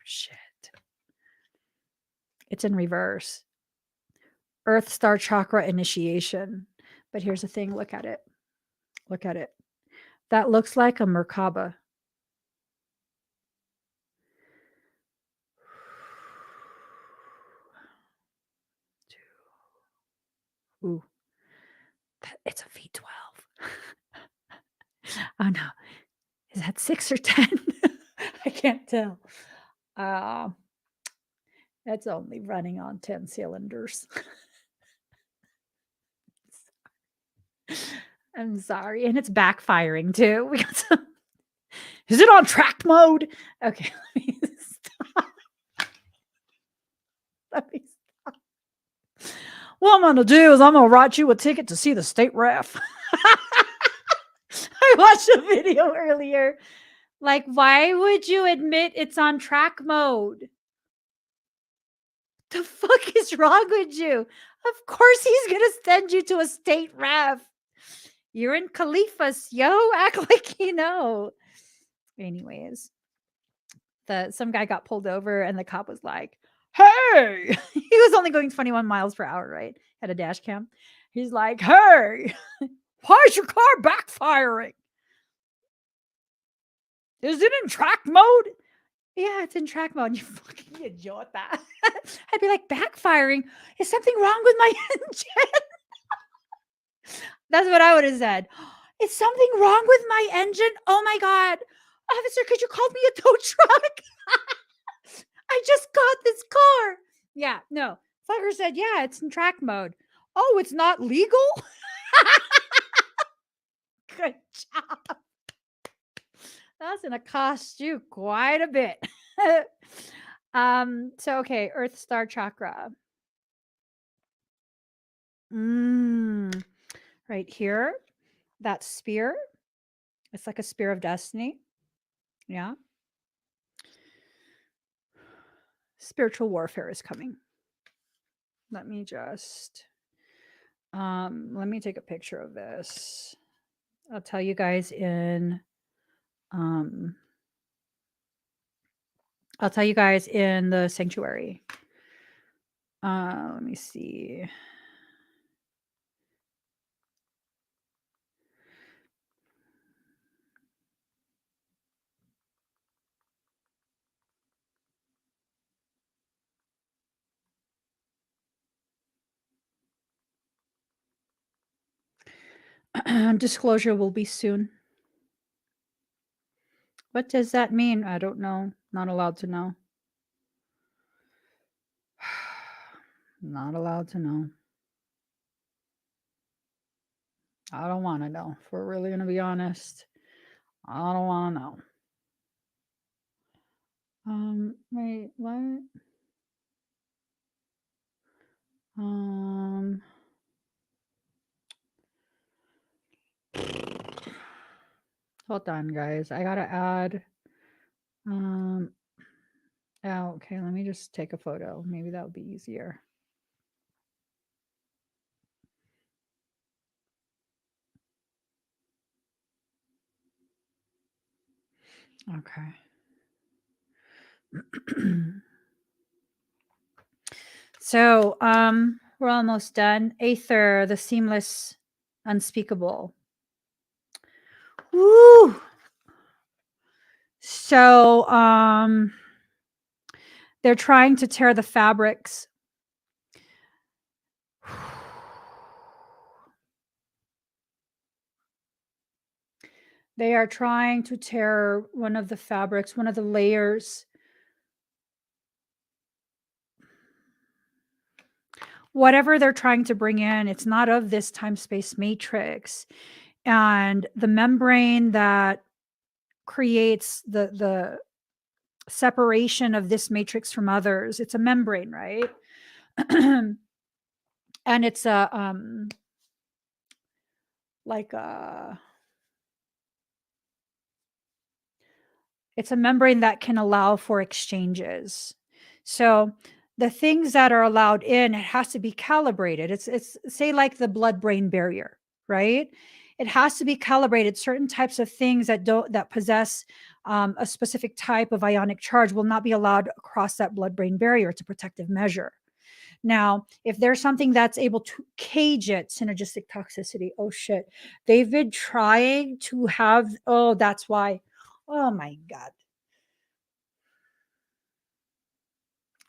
Shit. It's in reverse. Earth star chakra initiation. But here's the thing. Look at it. Look at it. That looks like a Merkaba. Ooh. It's a V12. Oh no. Is that 6 or 10? I can't tell. That's only running on 10 cylinders. I'm sorry. And it's backfiring too. We got some. Is it on track mode? Okay, let me stop. Let me stop. What I'm gonna do is I'm gonna write you a ticket to see the state ref. I watched a video earlier. Like, why would you admit it's on track mode? The fuck is wrong with you? Of course he's gonna send you to a state ref. You're in Caliphas, yo. Act like you know. Anyways, some guy got pulled over and the cop was like, hey, he was only going 21 miles per hour, right? Had a dash cam. He's like, hey, why is your car backfiring? Is it in track mode? Yeah, it's in track mode. You fucking idiot. I'd be like, backfiring? Is something wrong with my engine? That's what I would have said. Is something wrong with my engine? Oh my God. Officer, could you call me a tow truck? I just got this car. Yeah, no. Fucker said, yeah, it's in track mode. Oh, it's not legal? Good job. That's gonna cost you quite a bit. So okay, Earth Star Chakra. Right here. That spear. It's like a spear of destiny. Yeah. Spiritual warfare is coming. Let me just let me take a picture of this. I'll tell you guys in the sanctuary. Let me see. Disclosure will be soon. What does that mean? I don't know. Not allowed to know. Not allowed to know. I don't want to know. If we're really going to be honest, I don't want to know. Wait, what? Hold on, guys. I gotta add. Oh, okay. Let me just take a photo. Maybe that would be easier. Okay. So, we're almost done. Aether, the seamless, unspeakable. Woo! So, they're trying to tear the fabrics. They are trying to tear one of the fabrics, one of the layers. Whatever they're trying to bring in, it's not of this time-space matrix. And the membrane that creates the separation of this matrix from others, it's a membrane, right? And it's a it's a membrane that can allow for exchanges. So the things that are allowed in, it has to be calibrated. It's say like the blood-brain barrier, right? It has to be calibrated. Certain types of things that possess a specific type of ionic charge will not be allowed across that blood-brain barrier. It's a protective measure. Now, if there's something that's able to cage it, synergistic toxicity. Oh shit. They've been trying to have, oh, that's why. Oh my God.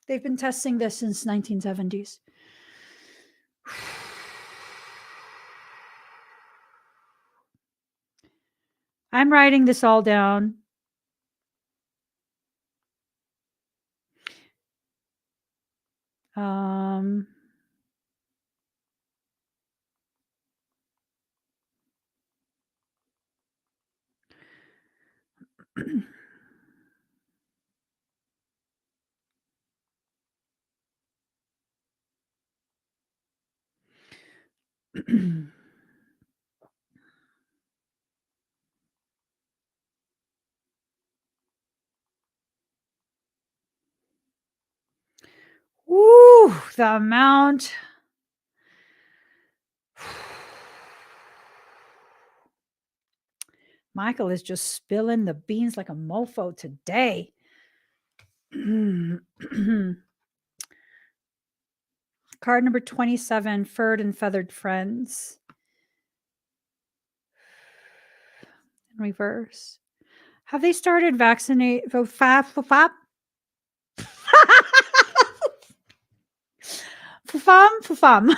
They've been testing this since 1970s. I'm writing this all down. Woo, the amount. Michael is just spilling the beans like a mofo today. Card number 27, Furred and Feathered Friends. In reverse. Have they started vaccinate? Pufam.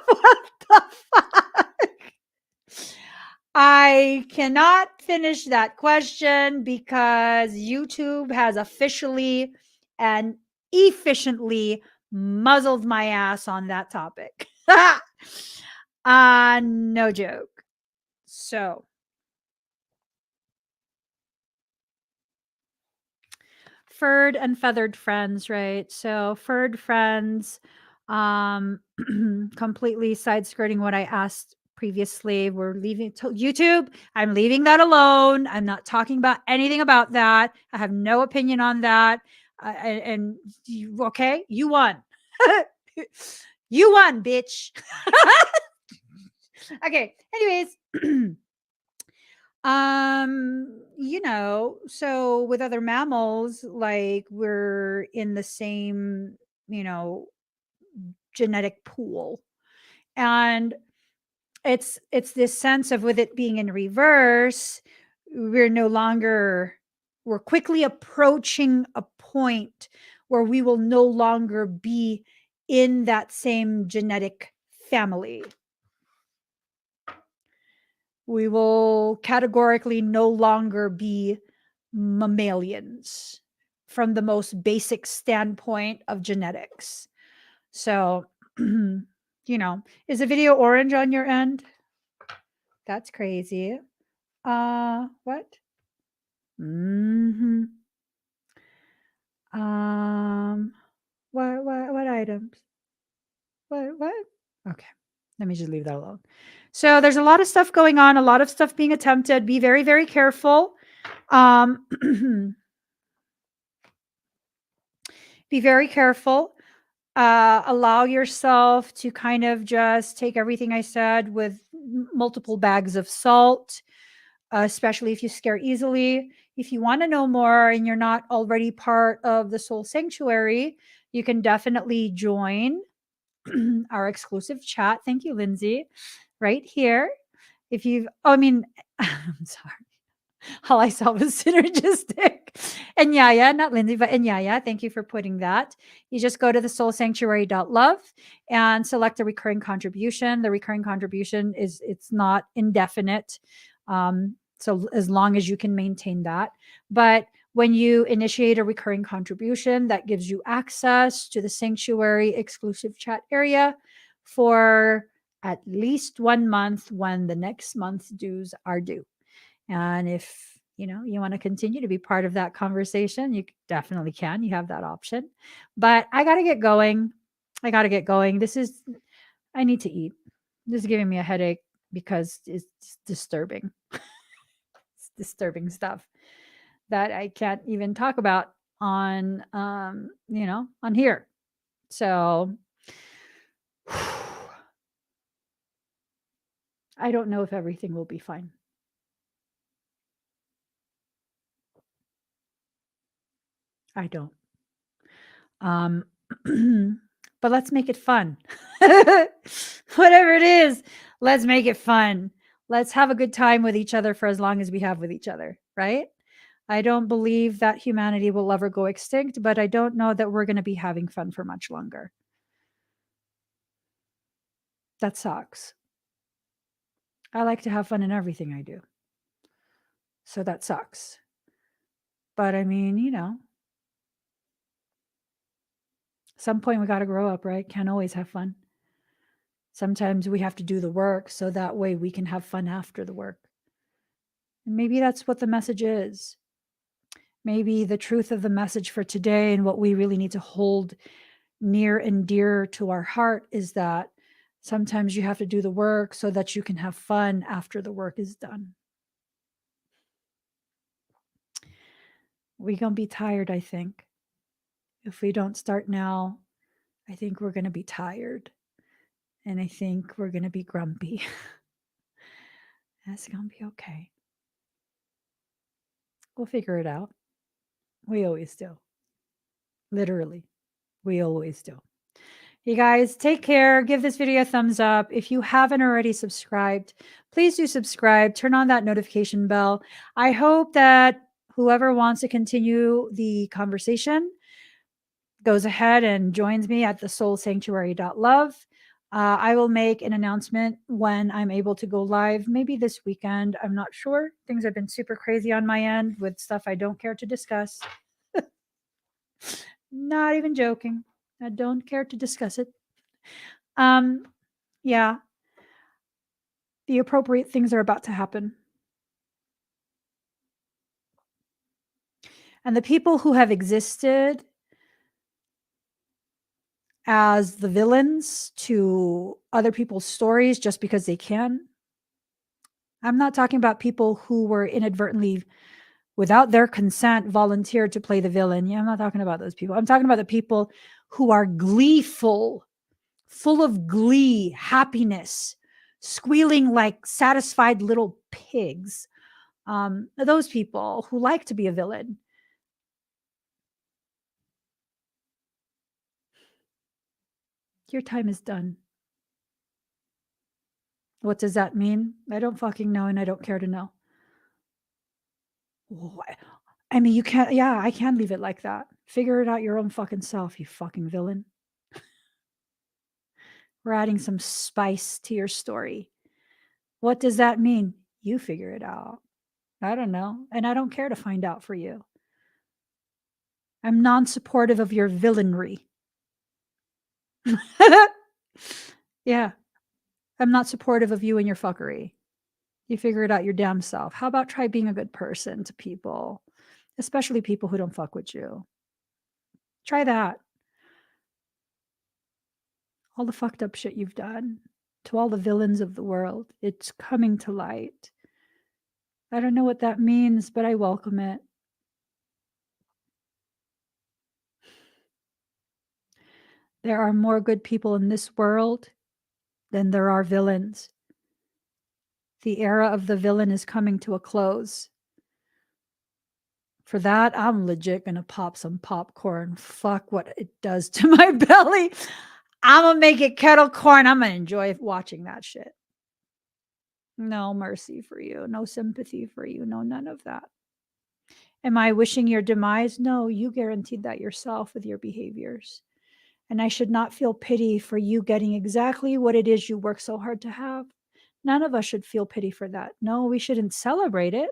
What the fuck? I cannot finish that question because YouTube has officially and efficiently muzzled my ass on that topic. No joke. So, furred and feathered friends, right? So, furred friends, completely side skirting what I asked previously. We're leaving YouTube. I'm leaving that alone. I'm not talking about anything about that. I have no opinion on that. And you, okay, you won. You won, bitch. Okay. Anyways, so with other mammals, like we're in the same, you know, genetic pool. And it's this sense of, with it being in reverse, we're quickly approaching a point where we will no longer be in that same genetic family. We will categorically no longer be mammalians from the most basic standpoint of genetics. So, is the video orange on your end? That's crazy. What? Mm-hmm. What items? What? Okay. Let me just leave that alone. So there's a lot of stuff going on, a lot of stuff being attempted. Be very, very careful. Be very careful. Allow yourself to kind of just take everything I said with multiple bags of salt, especially if you scare easily. If you want to know more and you're not already part of the Soul Sanctuary, you can definitely join our exclusive chat. Thank you, Lindsay. Right here. If you've, I'm sorry. All I saw was synergistic. And Yaya, not Lindsay, but Yaya, thank you for putting that. You just go to the soulsanctuary.love and select a recurring contribution. The recurring contribution it's not indefinite. So as long as you can maintain that. But when you initiate a recurring contribution, that gives you access to the sanctuary exclusive chat area for at least 1 month when the next month's dues are due. And if you want to continue to be part of that conversation, you definitely can. You have that option. But I got to get going. I need to eat. This is giving me a headache because it's disturbing. It's disturbing stuff that I can't even talk about on on here. So I don't know if everything will be fine. I don't. But let's make it fun. Whatever it is, let's make it fun. Let's have a good time with each other for as long as we have with each other, right? I don't believe that humanity will ever go extinct, but I don't know that we're going to be having fun for much longer. That sucks. I like to have fun in everything I do. So that sucks. But I mean, some point we got to grow up, right? Can't always have fun. Sometimes we have to do the work so that way we can have fun after the work. And maybe that's what the message is. Maybe the truth of the message for today and what we really need to hold near and dear to our heart is that sometimes you have to do the work so that you can have fun after the work is done. We're going to be tired, I think. If we don't start now, I think we're going to be tired. And I think we're going to be grumpy. That's going to be okay. We'll figure it out. We always do. Literally, we always do. You guys, take care. Give this video a thumbs up. If you haven't already subscribed, please do subscribe. Turn on that notification bell. I hope that whoever wants to continue the conversation goes ahead and joins me at the soulsanctuary.love. I will make an announcement when I'm able to go live, maybe this weekend. I'm not sure. Things have been super crazy on my end with stuff I don't care to discuss. Not even joking. I don't care to discuss it. Yeah. The appropriate things are about to happen. And the people who have existed as the villains to other people's stories just because they can. I'm not talking about people who were inadvertently, without their consent, volunteered to play the villain. Yeah, I'm not talking about those people. I'm talking about the people who are gleeful, full of glee, happiness, squealing like satisfied little pigs. Those people who like to be a villain. Your time is done. What does that mean? I don't fucking know, and I don't care to know. What? I mean, you can't. Yeah, I can leave it like that. Figure it out your own fucking self, you fucking villain. We're adding some spice to your story. What does that mean? You figure it out. I don't know, and I don't care to find out for you. I'm non-supportive of your villainry. Yeah, I'm not supportive of you and your fuckery. You figure it out your damn self. How about try being a good person to people, especially people who don't fuck with you? Try that. All the fucked up shit you've done, to all the villains of the world, it's coming to light. I don't know what that means, but I welcome it. There are more good people in this world than there are villains. The era of the villain is coming to a close. For that, I'm legit gonna pop some popcorn. Fuck what it does to my belly. I'm gonna make it kettle corn. I'm gonna enjoy watching that shit. No mercy for you. No sympathy for you. No, none of that. Am I wishing your demise? No, you guaranteed that yourself with your behaviors. And I should not feel pity for you getting exactly what it is you work so hard to have. None of us should feel pity for that. No, we shouldn't celebrate it.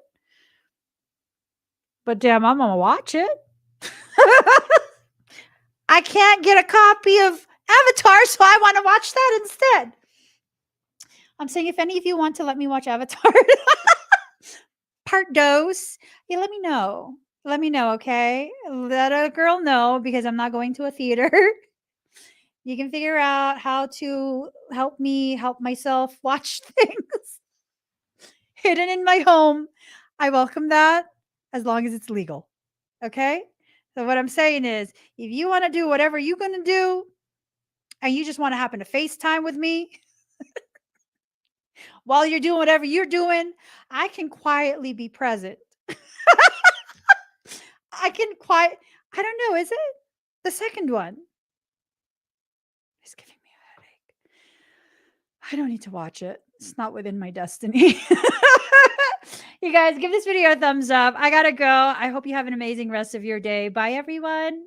But damn, I'm gonna watch it. I can't get a copy of Avatar, so I want to watch that instead. I'm saying if any of you want to let me watch Avatar, part dose, yeah, let me know. Let me know, okay? Let a girl know because I'm not going to a theater. You can figure out how to help me help myself watch things hidden in my home. I welcome that as long as it's legal. Okay? So what I'm saying is, if you want to do whatever you're going to do and you just want to happen to FaceTime with me while you're doing whatever you're doing, I can quietly be present. I can I don't know, is it? The second one is giving me a headache. I don't need to watch it. It's not within my destiny. You guys, give this video a thumbs up. I gotta go. I hope you have an amazing rest of your day. Bye, everyone.